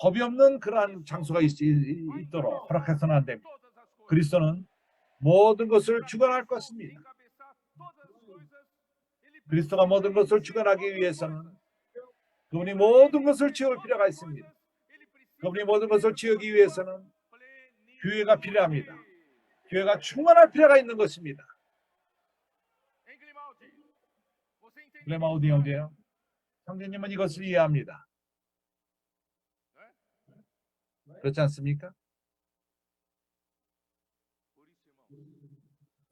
법이 없는 그러한 장소가 있도록 허락해서는 안 됩니다. 그리스도는 모든 것을 주관할 것입니다. 그리스도가 모든 것을 주관하기 위해서는 그분이 모든 것을 채울 필요가 있습니다. 그분이 모든 것을 채우기 위해서는 교회가 필요합니다. 교회가 충만할 필요가 있는 것입니다. 글레마우디 형제요. 형제님은 이것을 이해합니다. 그렇지 않습니까?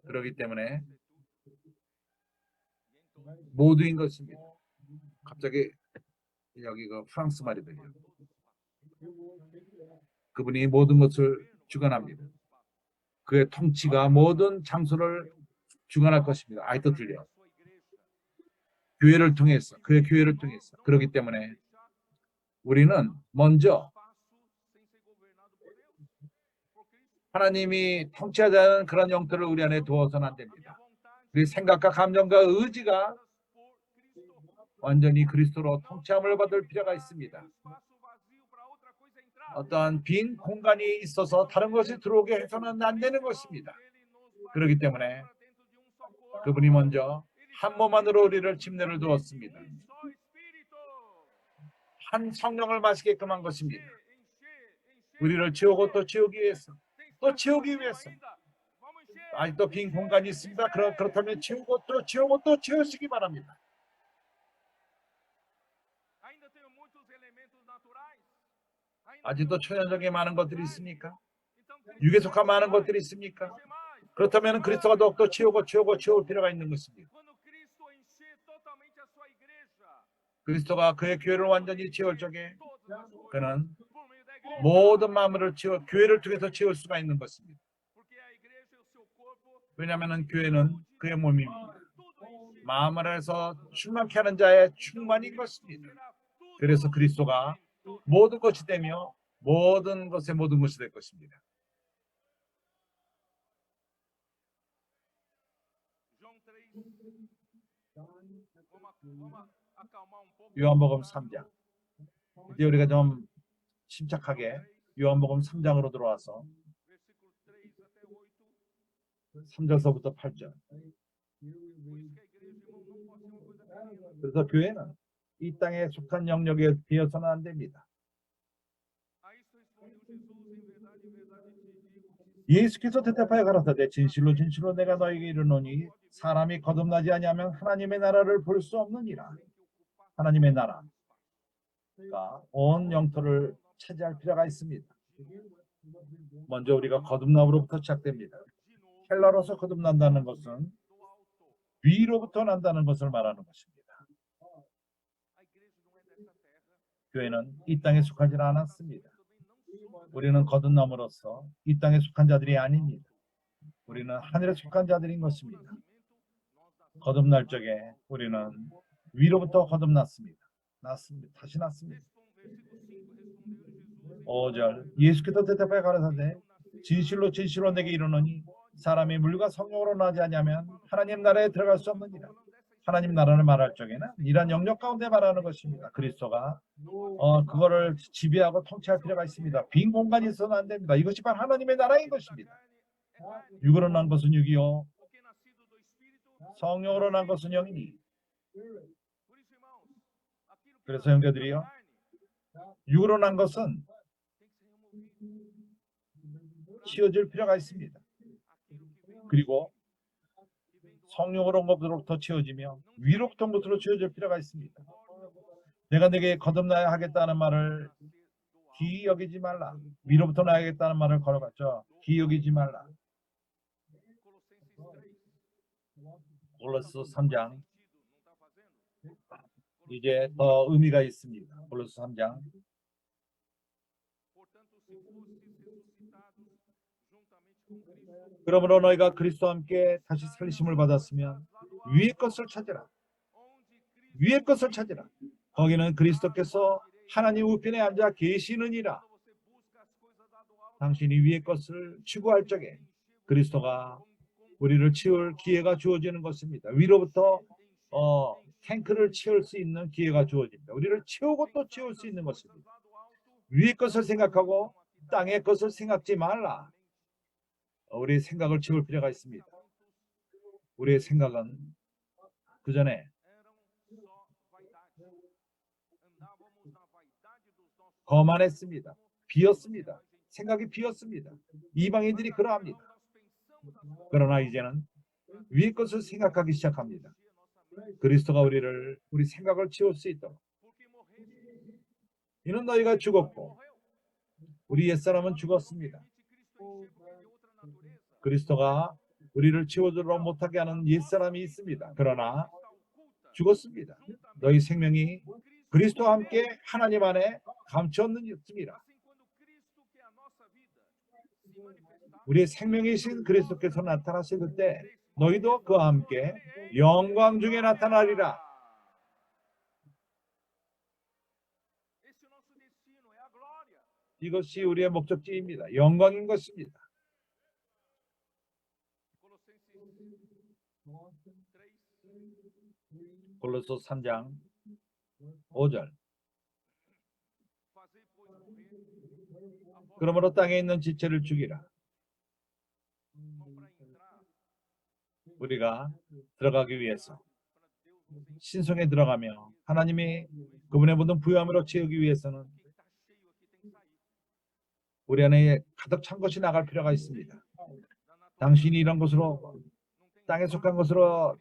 그렇기 때문에 모두인 것입니다. 갑자기 여기 그 프랑스 말이 들려요. 그분이 모든 것을 주관합니다. 그의 통치가 모든 장소를 주관할 것입니다. 아직도 들려요. 교회를 통해서, 그의 교회를 통해서. 그렇기 때문에 우리는 먼저 하나님이 통치하자는 그런 영토를 우리 안에 두어서는 안 됩니다. 우리 생각과 감정과 의지가 완전히 그리스도로 통치함을 받을 필요가 있습니다. 어떠한 빈 공간이 있어서 다른 것이 들어오게 해서는 안 되는 것입니다. 그렇기 때문에 그분이 먼저 한 몸 안으로 우리를 침례를 두었습니다. 한 성령을 마시게끔 한 것입니다. 우리를 채우고 또 채우기 위해서, 또 채우기 위해서. 아직도 빈 공간이 있습니다. 그렇다면 채우고 또 채우고 또 채우시기 바랍니다. 아직도 초연적인 많은 것들이 있습니까? 육에 속한 많은 것들이 있습니까? 그렇다면 그리스도가 더욱더 채우고 채울 필요가 있는 것입니다. 그리스도가 그의 교회를 완전히 채울 적에 그는 모든 마음을 채워 교회를 통해서 채울 수가 있는 것입니다. 왜냐하면 교회는 그의 몸입니다. 마음을 해서 충만케 하는 자의 충만인 것입니다. 그래서 그리스도가 모든 것이 되며 모든 것의 모든 것이 될 것입니다. 요한복음 3장. 이제 우리가 좀 침착하게 요한복음 3장으로 들어와서 3절서부터 8절. 그래서 교회는 이 땅에 속한 영역에 비어서는 안 됩니다. 예수께서 대답하여 가라사대 진실로 진실로 내가 너에게 이르노니 사람이 거듭나지 아니하면 하나님의 나라를 볼 수 없느니라. 하나님의 나라가 온 영토를 차지할 필요가 있습니다. 먼저 우리가 거듭남으로부터 시작됩니다. 헬라로서 거듭난다는 것은 위로부터 난다는 것을 말하는 것입니다. 교회는 이 땅에 속하지 않았습니다. 우리는 거듭남으로써 이 땅에 속한 자들이 아닙니다. 우리는 하늘에 속한 자들인 것입니다. 거듭날 적에 우리는 위로부터 거듭났습니다. 다시 났습니다. 5절 예수께서 대답하여 가라사대 진실로 진실로 내게 이르노니 사람이 물과 성령으로 나지 아니하면 하나님 나라에 들어갈 수 없느니라. 하나님 나라를 말할 적에는 이런 영역 가운데 말하는 것입니다. 그리스도가 그거를 지배하고 통치할 필요가 있습니다. 빈 공간이 있어서는 안 됩니다. 이것이 바로 하나님의 나라인 것입니다. 육으로 난 것은 육이요 성령으로 난 것은 영이니. 그래서 형제들이요, 육으로 난 것은 치워질 필요가 있습니다. 그리고 성령으로 온 것으로부터 치워지며 위로부터 온 것으로 치워질 필요가 있습니다. 내가 내게 거듭나야 하겠다는 말을 기이 여기지 말라. 위로부터 나야겠다는 말을 걸어갔죠. 기이 여기지 말라. 골로새 3장 이제 더 의미가 있습니다. 골로새 3장 그러므로 너희가 그리스도와 함께 다시 살리심을 받았으면 위의 것을 찾으라. 위의 것을 찾으라. 거기는 그리스도께서 하나님 우편에 앉아 계시느니라. 당신이 위의 것을 추구할 적에 그리스도가 우리를 채울 기회가 주어지는 것입니다. 위로부터 탱크를 채울 수 있는 기회가 주어집니다. 우리를 채우고 또 채울 수 있는 것입니다. 위의 것을 생각하고 땅의 것을 생각지 말라. 우리의 생각을 채울 필요가 있습니다. 우리의 생각은 그 전에 거만했습니다. 비었습니다. 생각이 비었습니다. 이방인들이 그러합니다. 그러나 이제는 위의 것을 생각하기 시작합니다. 그리스도가 우리 생각을 채울 수 있도록. 이는 너희가 죽었고 우리 옛사람은 죽었습니다. 그리스도가 우리를 채워주도록 못하게 하는 옛사람이 있습니다. 그러나 죽었습니다. 너희 생명이 그리스도와 함께 하나님 안에 감추었느니라. 우리의 생명이신 그리스도께서 나타나실 그때 너희도 그와 함께 영광 중에 나타나리라. 이것이 우리의 목적지입니다. 영광인 것입니다. 골로새 3장 5절 그러므로 땅에 있는 지체를 죽이라. 우리가 들어가기 위해서 신성에 들어가며 하나님이 그분의 모든 부요함으로 채우기 위해서는 우리 안에 가득 찬 것이 나갈 필요가 있습니다. 당신이 이런 것으로 땅에 속한 것으로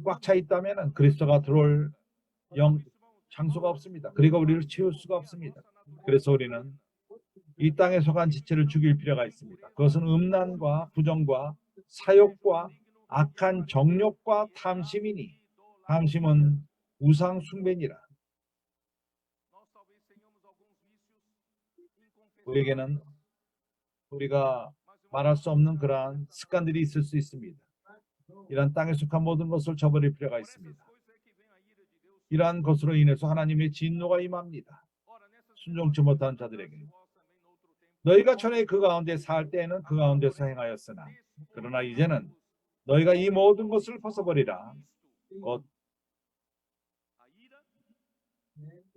꽉 차 있다면 그리스도가 들어올 장소가 없습니다. 그리고 우리를 채울 수가 없습니다. 그래서 우리는 이 땅에 속한 지체를 죽일 필요가 있습니다. 그것은 음란과 부정과 사욕과 악한 정욕과 탐심이니 탐심은 우상 숭배니라. 우리에게는 우리가 말할 수 없는 그러한 습관들이 있을 수 있습니다. 이러한 땅에 속한 모든 것을 저버릴 필요가 있습니다. 이러한 것으로 인해서 하나님의 진노가 임합니다. 순종치 못한 자들에게. 너희가 전에 그 가운데 살 때에는 그 가운데서 행하였으나 그러나 이제는 너희가 이 모든 것을 벗어버리라. 곧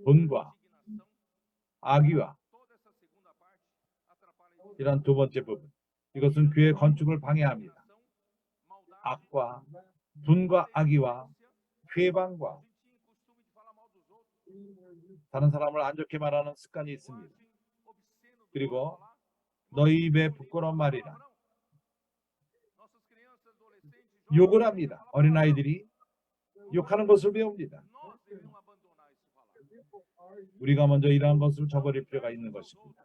분과 악의와 이런 두 번째 부분. 이것은 교회 건축을 방해합니다. 악과 분과 악의와 회방과 다른 사람을 안 좋게 말하는 습관이 있습니다. 그리고 너희 입에 부끄러운 말이라. 욕을 합니다. 어린아이들이 욕하는 것을 배웁니다. 우리가 먼저 이러한 것을 저버릴 필요가 있는 것입니다.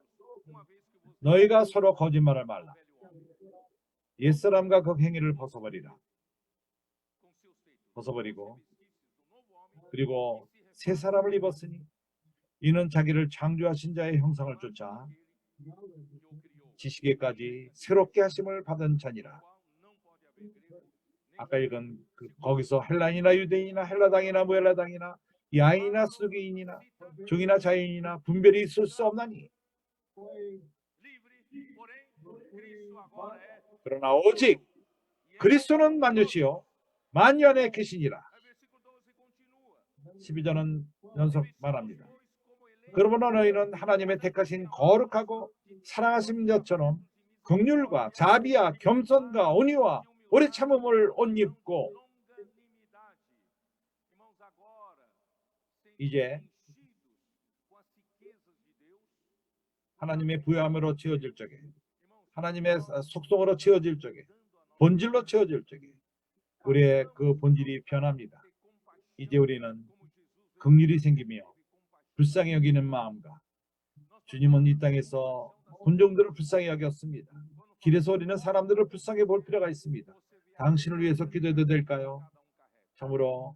너희가 서로 거짓말을 말라. 옛사람과 그 행위를 벗어버리라. 벗어버리고 그리고 새 사람을 입었으니 이는 자기를 창조하신 자의 형상을 쫓아 지식에까지 새롭게 하심을 받은 자니라. 아까 읽은 거기서 헬라인이나 유대인이나 헬라당이나 무헬라당이나 야인이나 스두기인이나 종이나 자유인이나 분별이 있을 수 없나니 그러나 오직 그리스도는 만유시요 만연에 계시니라. 12절은 연속 말합니다. 그러므로 너희는 하나님의 택하신 거룩하고 사랑하신 자처럼 긍휼과 자비와 겸손과 온유와 오래 참음을 옷 입고 이제 하나님의 부여함으로 채워질 적에 하나님의 속성으로 채워질 적에 본질로 채워질 적에 우리의 그 본질이 변합니다. 이제 우리는 긍휼이 생기며 불쌍히 여기는 마음과 주님은 이 땅에서 군종들을 불쌍히 여겼습니다. 길에서 우리는 사람들을 불쌍히 볼 필요가 있습니다. 당신을 위해서 기도해도 될까요? 참으로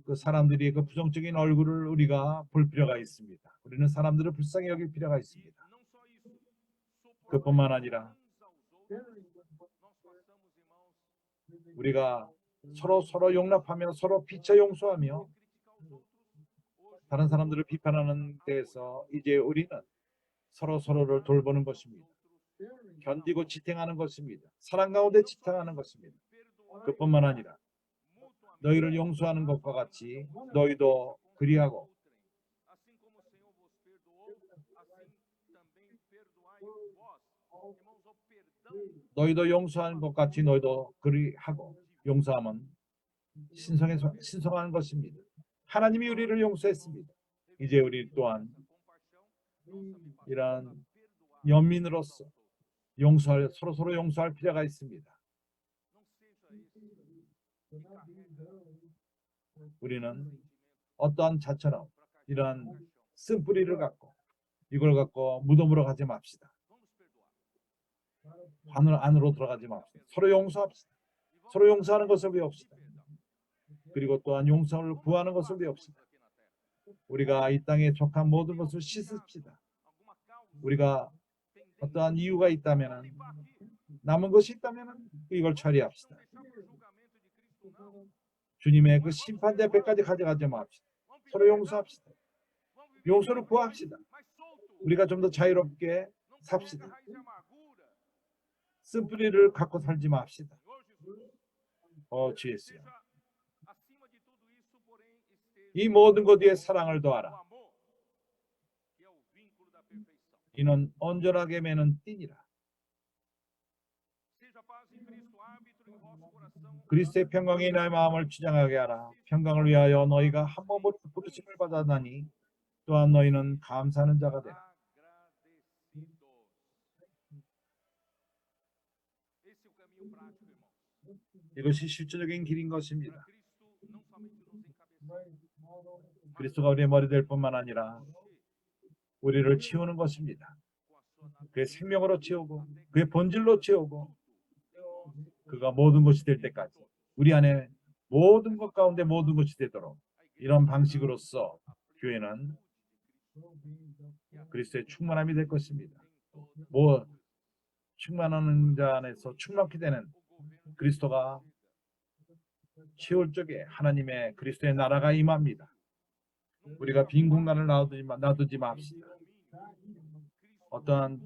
그 사람들이 그 부정적인 얼굴을 우리가 볼 필요가 있습니다. 우리는 사람들을 불쌍히 여길 필요가 있습니다. 그뿐만 아니라 우리가 서로 용납하며 서로 피차 용서하며 다른 사람들을 비판하는 데에서 이제 우리는 서로를 돌보는 것입니다. 견디고 지탱하는 것입니다. 사랑 가운데 지탱하는 것입니다. 그뿐만 아니라 너희를 용서하는 것과 같이 너희도 그리하고 너희도 용서하는 것 같이 너희도 그리하고 용서함은 신성한 것입니다. 하나님이 우리를 용서했습니다. 이제 우리 또한 이러한 연민으로서 서로 용서할 필요가 있습니다. 우리는 어떠한 자처럼 이러한 쓴뿌리를 갖고 이걸 갖고 무덤으로 가지 맙시다. 하늘 안으로 들어가지 맙시다. 서로 용서합시다. 서로 용서하는 것을 배웁시다. 그리고 또한 용서를 구하는 것을 배웁시다. 우리가 이 땅에 족한 모든 것을 씻읍시다. 우리가 어떠한 이유가 있다면 남은 것이 있다면 이걸 처리합시다. 주님의 그 심판대 앞에까지 가져가지 맙시다. 서로 용서합시다. 용서를 구합시다. 우리가 좀 더 자유롭게 삽시다. 쓴뿌리를 갖고 살지 맙시다. 주 예수여, 이 모든 것 위에 사랑을 더하라. 이는 온전하게 매는 띠니라. 그리스도의 평강이 나의 마음을 주장하게 하라. 평강을 위하여 너희가 한 몸으로 부르심을 받았나니 또한 너희는 감사하는 자가 되라. 이것이 실질적인 길인 것입니다. 그리스도가 우리의 머리 될 뿐만 아니라 우리를 채우는 것입니다. 그의 생명으로 채우고 그의 본질로 채우고 그가 모든 것이 될 때까지 우리 안에 모든 것 가운데 모든 것이 되도록 이런 방식으로서 교회는 그리스도의 충만함이 될 것입니다. 충만한 자 안에서 충만케 되는 그리스도가 채울 적에 하나님의 그리스도의 나라가 임합니다. 우리가 빈 공간을 놔두지 맙시다. 어떠한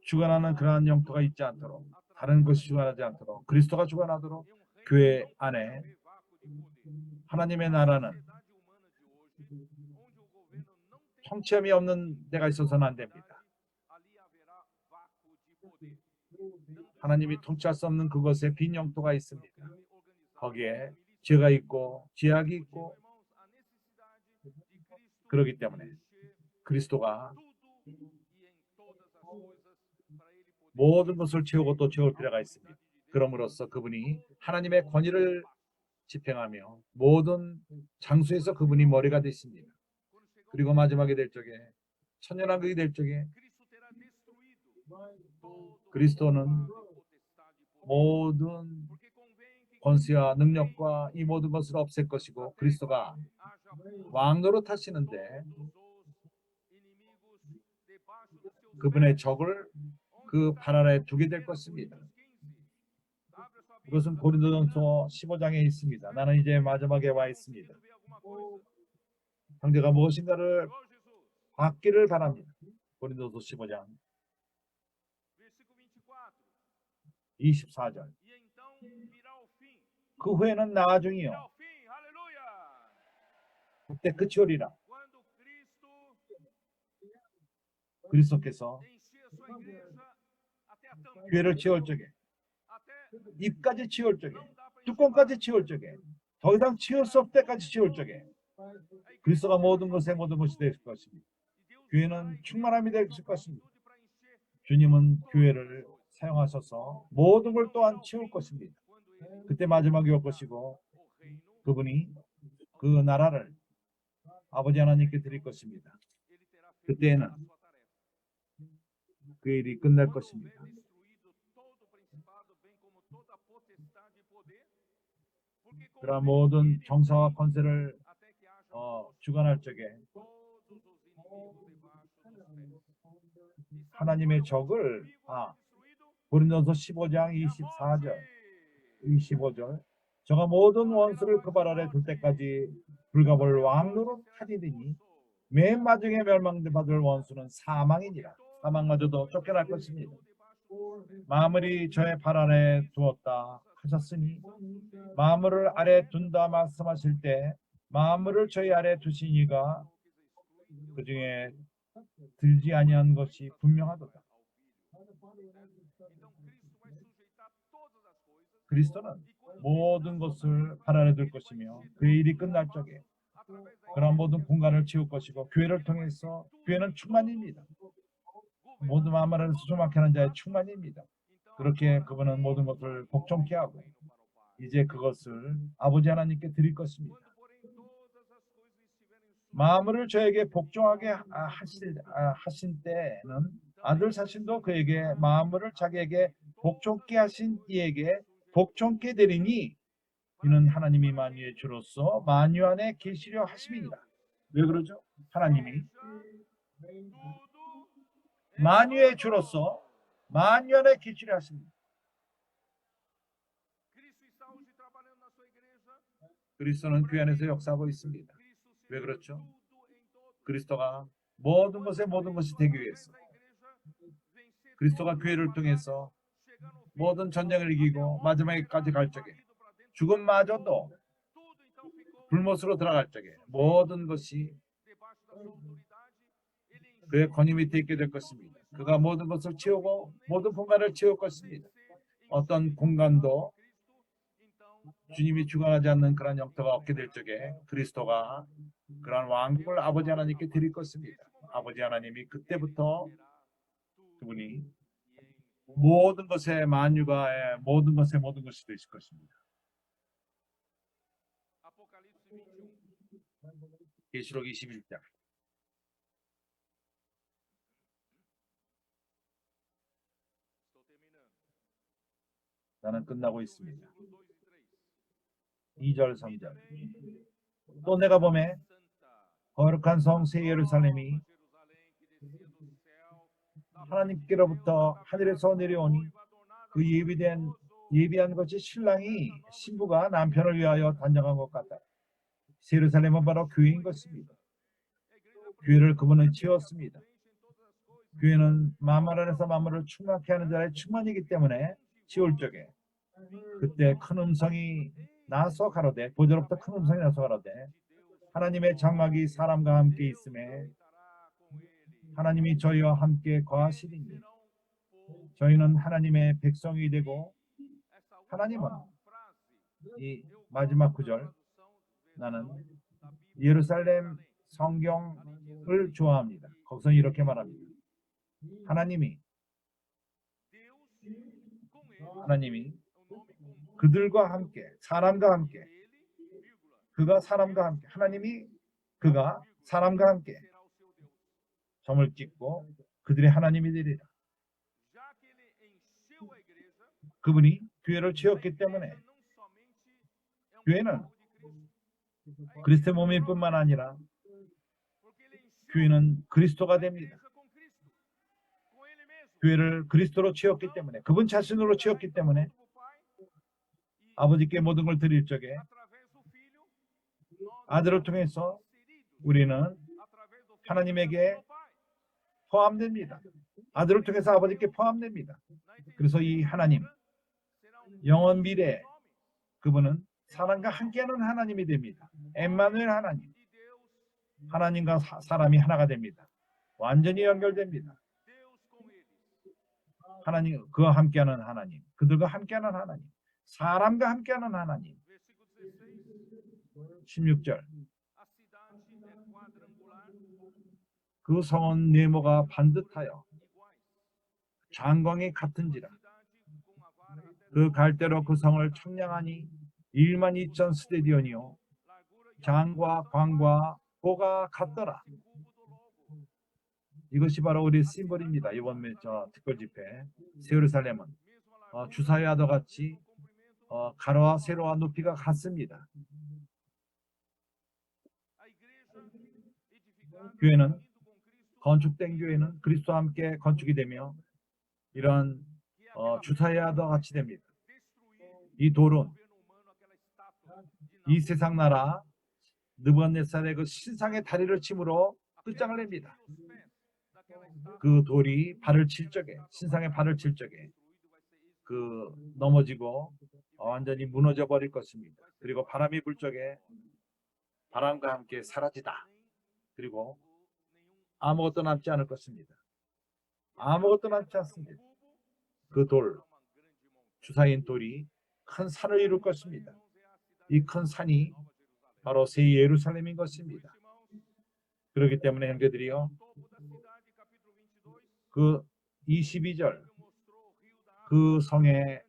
주관하는 그러한 영토가 있지 않도록 다른 것이 주관하지 않도록 그리스도가 주관하도록 교회 안에 하나님의 나라는 통치함이 없는 데가 있어서는 안 됩니다. 하나님이 통치할 수 없는 그것에 빈 영토가 있습니다. 거기에 죄가 있고 죄악이 있고 그렇기 때문에 그리스도가 모든 것을 채우고 또 채울 필요가 있습니다. 그럼으로써 그분이 하나님의 권위를 집행하며 모든 장소에서 그분이 머리가 되십니다. 그리고 마지막에 될 적에 천년왕국이 될 적에 그리스도는 모든 권세와 능력과 이 모든 것을 없앨 것이고 그리스도가 왕노릇 하시는데 그분의 적을 그 발 아래 두게 될 것입니다. 이것은 고린도전서 15장에 있습니다. 나는 이제 마지막에 와 있습니다. 형제가 무엇인가를 받기를 바랍니다. 고린도서 15장 24절. 그 후에는 나중이요. 그때 끝이 오리라. 그리스도께서 교회를 채울 적에 입까지 채울 적에 뚜껑까지 채울 적에 더 이상 채울 수 없을 때까지 채울 적에 그리스도가 모든 것에 모든 것이 될 것입니다. 교회는 충만함이 될 것입니다. 주님은 교회를 사용하셔서 모든 걸 또한 채울 것입니다. 그때 마지막이 올 것이고 그분이 그 나라를 아버지 하나님께 드릴 것입니다. 그때에는 그 일이 끝날 것입니다. 그러한 모든 정사와 권세를 주관할 적에 하나님의 적을 고린도서 15장 25절 저가 모든 원수를 그 발 아래 둘 때까지 불가볼 왕노릇 하리니 맨 마중에 멸망받을 원수는 사망이니라. 사망마저도 쫓겨날 것입니다. 마무리 저의 발 아래 두었다 하셨으니 마무를 아래 둔다 말씀하실 때 마무를 저희 아래 두신 이가 그 중에 들지 아니한 것이 분명하도다. 그리스도는 모든 것을 발 아래 둘 것이며 그의 일이 끝날 적에 그런 모든 공간을 채울 것이고 교회를 통해서 교회는 충만입니다. 모든 마음을 수조막히 하는 자의 충만입니다. 그렇게 그분은 모든 것을 복종케 하고 이제 그것을 아버지 하나님께 드릴 것입니다. 마음을 저에게 복종하게 하신 때는 아들 자신도 그에게 마음을 자기에게 복종케 하신 이에게 복종케 되리니 이는 하나님이 만유의 주로서 만유 안에 계시려 하심이니라. 왜 그러죠? 하나님이 만유의 주로서 만유 안에 계시려 하십니다. 그리스도는 교회 안에서 역사하고 있습니다. 왜 그렇죠? 그리스도가 모든 것에 모든 것이 되기 위해서 그리스도가 교회를 통해서 모든 전쟁을 이기고 마지막에까지 갈 적에 죽음마저도 불못으로 들어갈 적에 모든 것이 그의 권위 밑에 있게 될 것입니다. 그가 모든 것을 채우고 모든 공간을 채울 것입니다. 어떤 공간도 주님이 주관하지 않는 그런 영토가 없게 될 적에 그리스도가 그러한 왕국을 아버지 하나님께 드릴 것입니다. 아버지 하나님이 그때부터 그분이 모든 것의 만유가 모든 것의 모든 것이 되실 것입니다. 계시록 21장 나는 끝나고 있습니다. 2절 3절 또 내가 보매 거룩한 성 새 예루살렘이 하나님께로부터 하늘에서 내려오니 그 예비한 것이 신랑이 신부가 남편을 위하여 단정한 것 같다. 새 예루살렘은 바로 교회인 것입니다. 교회를 그분은 채웠습니다. 교회는 만물 안에서 만물을 충만케 하는 자의 충만이기 때문에 채울 적에 그때 큰 음성이 나서 가로되 보좌로부터 큰 음성이 나서 가로되 하나님의 장막이 사람과 함께 있음에 하나님이 저희와 함께 거하시리니 저희는 하나님의 백성이 되고 하나님은 이 마지막 구절 나는 예루살렘 성경을 좋아합니다. 거기서 이렇게 말합니다. 하나님이 하나님이 그들과 함께, 사람과 함께, 그가 사람과 함께, 하나님이 그가 사람과 함께 점을 찍고 그들의 하나님이 되리라. 그분이 교회를 채웠기 때문에 교회는 그리스도의 몸일 뿐만 아니라 교회는 그리스도가 됩니다. 교회를 그리스도로 채웠기 때문에, 그분 자신으로 채웠기 때문에 아버지께 모든 걸 드릴 적에 아들을 통해서 우리는 하나님에게 포함됩니다. 아들을 통해서 아버지께 포함됩니다. 그래서 이 하나님, 영원 미래, 그분은 사람과 함께하는 하나님이 됩니다. 엠마누엘 하나님, 하나님과 사람이 하나가 됩니다. 완전히 연결됩니다. 하나님, 그와 함께하는 하나님, 그들과 함께하는 하나님, 사람과 함께하는 하나님. 16절, 그 성은 네모가 반듯하여 장광이 같은지라. 그 갈대로 그 성을 청량하니 12,000 스데디온이요 장과 광과 고가 같더라. 이것이 바로 우리 심벌입니다. 이번 특별 집회 예루살렘은 주사야도 같이 가로와 세로와 높이가 같습니다. 교회는, 건축된 교회는 그리스도와 함께 건축이 되며 이런 주사야도 같이 됩니다. 이 돌은 이 세상 나라 느부갓네살의 그 신상의 다리를 침으로 끝장을 냅니다. 그 돌이 발을 칠 적에, 신상의 발을 칠 적에 넘어지고 완전히 무너져 버릴 것입니다. 그리고 바람이 불 적에 바람과 함께 사라지다. 그리고 아무것도 남지 않을 것입니다. 아무것도 남지 않습니다. 그 돌, 주사인 돌이 큰 산을 이룰 것입니다. 이 큰 산이 바로 새 예루살렘인 것입니다. 그렇기 때문에 형제들이요, 그 22절, 그 성의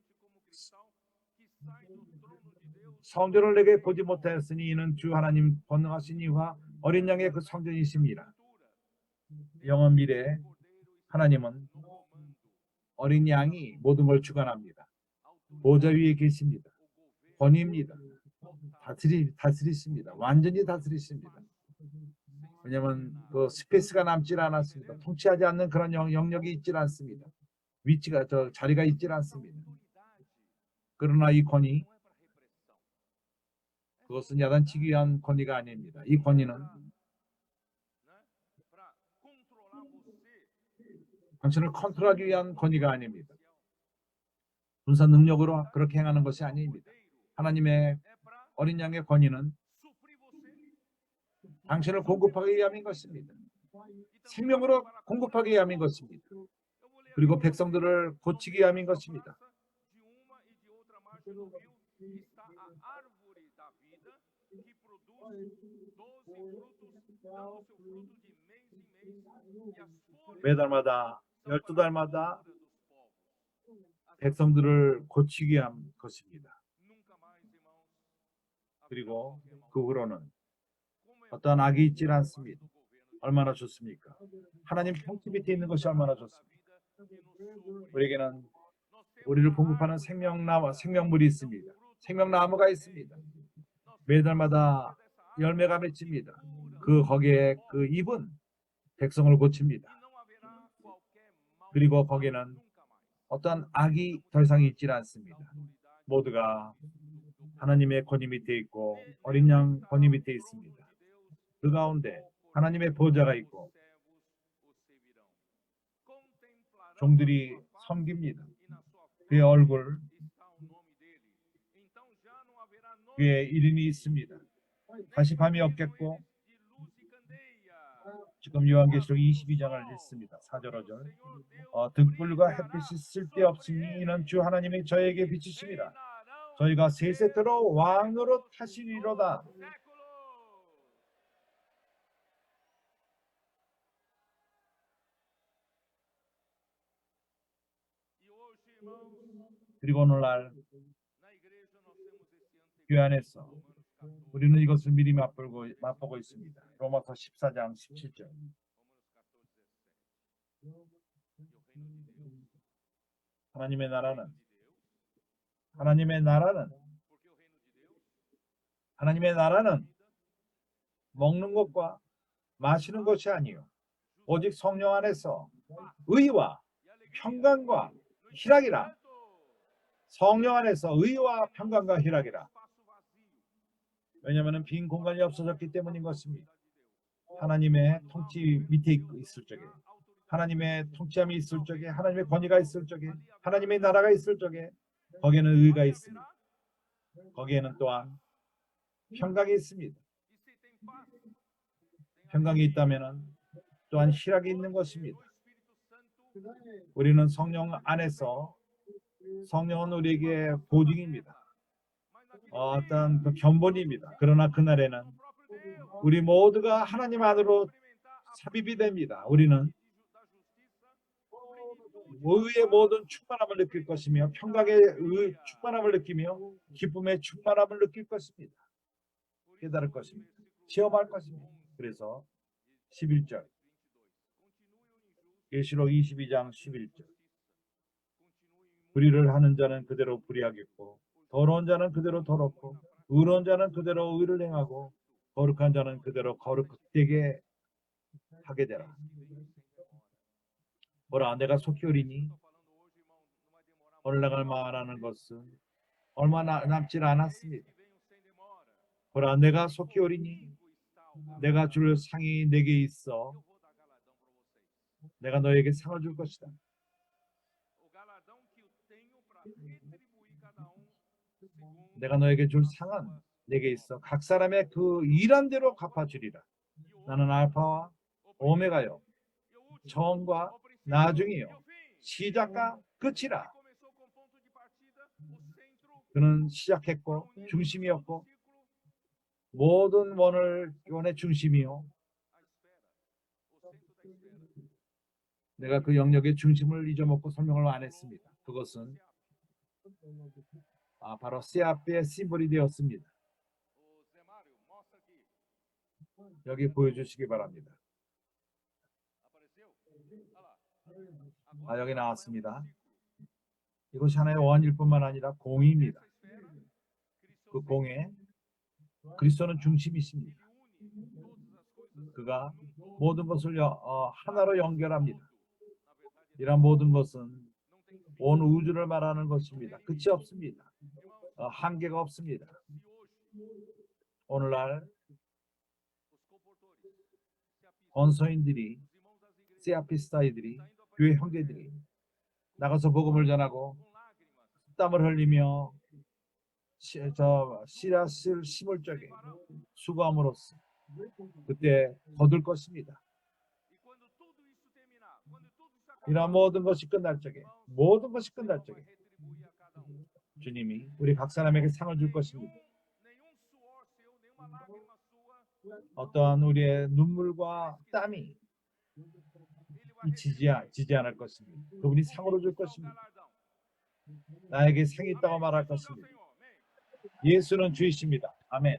성전을 내게 보지 못하였으니 이는 주 하나님 권능하신 이와 어린 양의 그 성전이십니다. 영원 미래 하나님은 어린 양이 모든 걸 주관합니다. 보좌 위에 계십니다. 권위입니다. 다스리십니다. 완전히 다스리십니다. 왜냐하면 그 스페이스가 남질 않았습니다. 통치하지 않는 그런 영역이 있질 않습니다. 위치가, 자리가 있질 않습니다. 그러나 이 권위, 그것은 야단치기 위한 권위가 아닙니다. 이 권위는 당신을 컨트롤하기 위한 권위가 아닙니다. 군사 능력으로 그렇게 행하는 것이 아닙니다. 하나님의 어린 양의 권위는 당신을 공급하기 위함인 것입니다. 생명으로 공급하기 위함인 것입니다. 그리고 백성들을 고치기 위함인 것입니다. 매달마다 12달마다 백성들을 고치기 위한 것입니다. 그리고 그 후로는 어떠한 악이 있지 않습니다. 얼마나 좋습니까? 하나님 통치 밑에 있는 것이 얼마나 좋습니까? 우리에게는 우리를 공급하는 생명물이 있습니다. 생명나무가 있습니다. 매달마다 열매가 맺힙니다. 거기에 그 잎은 백성을 고칩니다. 그리고 거기에는 어떤 악이 더 이상 있지 않습니다. 모두가 하나님의 권위 밑에 있고 어린 양 권위 밑에 있습니다. 그 가운데 하나님의 보좌가 있고 종들이 섬깁니다. 그의 얼굴, 그의 이름이 있습니다. 다시 밤이 없겠고, 지금 요한계시록 22장을 읽습니다. 4절 5절. 등불과 햇빛이 쓸데없으니 이는 주 하나님이 저에게 비치심이라. 저희가 세세토록 왕으로 타시리로다. 그리고 오늘날 교회 안에서 우리는 이것을 미리 맛보고 있습니다. 로마서 14장 17절. 하나님의 나라는 먹는 것과 마시는 것이 아니요 오직 성령 안에서 의와 평강과 희락이라. 성령 안에서 의와 평강과 희락이라. 왜냐하면 빈 공간이 없어졌기 때문인 것입니다. 하나님의 통치 밑에 있을 적에, 하나님의 통치함이 있을 적에, 하나님의 권위가 있을 적에, 하나님의 나라가 있을 적에 거기에는 의가 있습니다. 거기에는 또한 평강이 있습니다. 평강이 있다면 또한 희락이 있는 것입니다. 우리는 성령 안에서, 성령은 우리에게 보증입니다. 어떤 그 견본입니다. 그러나 그날에는 우리 모두가 하나님 안으로 삽입이 됩니다. 우리는 의의 모든 충만함을 느낄 것이며 평강의 충만함을 느끼며 기쁨의 충만함을 느낄 것입니다. 깨달을 것입니다. 체험할 것입니다. 그래서 11절 계시록 22장 11절 불의를 하는 자는 그대로 불의하겠고 더러운 자는 그대로 더럽고 의로운 자는 그대로 의를 행하고 거룩한 자는 그대로 거룩되게 하게 되라. 보라 내가 속히 오리니. 오늘 내가 말하는 것은 얼마 남지 않았습니다. 보라 내가 속히 오리니 내가 줄 상이 내게 있어 내가 너에게 상을 줄 것이다. 내가 너에게 줄 상은 내게 있어 각 사람의 그 일한 대로 갚아주리라. 나는 알파와 오메가요 처음과 나중이요 시작과 끝이라. 그는 시작했고 중심이었고 모든 원의 중심이요 내가 그 영역의 중심을 잊어먹고 설명을 안 했습니다. 그것은 바로 세아피의 심볼이 되었습니다. 여기 보여주시기 바랍니다. 여기 나왔습니다. 이것이 하나의 원일 뿐만 아니라 공입니다. 그 공에 그리스도는 중심이십니다. 그가 모든 것을 하나로 연결합니다. 이런 모든 것은 온 우주를 말하는 것입니다. 끝이 없습니다. 한계가 없습니다. 오늘날 권서인들이, 세아피스타이들이, 교회 형제들이 나가서 복음을 전하고 땀을 흘리며 씨앗을 심을 적에 수고함으로써 그때 거둘 것입니다. 이러한 모든 것이 끝날 적에 주님이 우리 각 사람에게 상을 줄 것입니다. 어떠한 우리의 눈물과 땀이 지지 않을 것입니다. 그분이 상으로 줄 것입니다. 나에게 상이 있다고 말할 것입니다. 예수는 주이십니다. 아멘.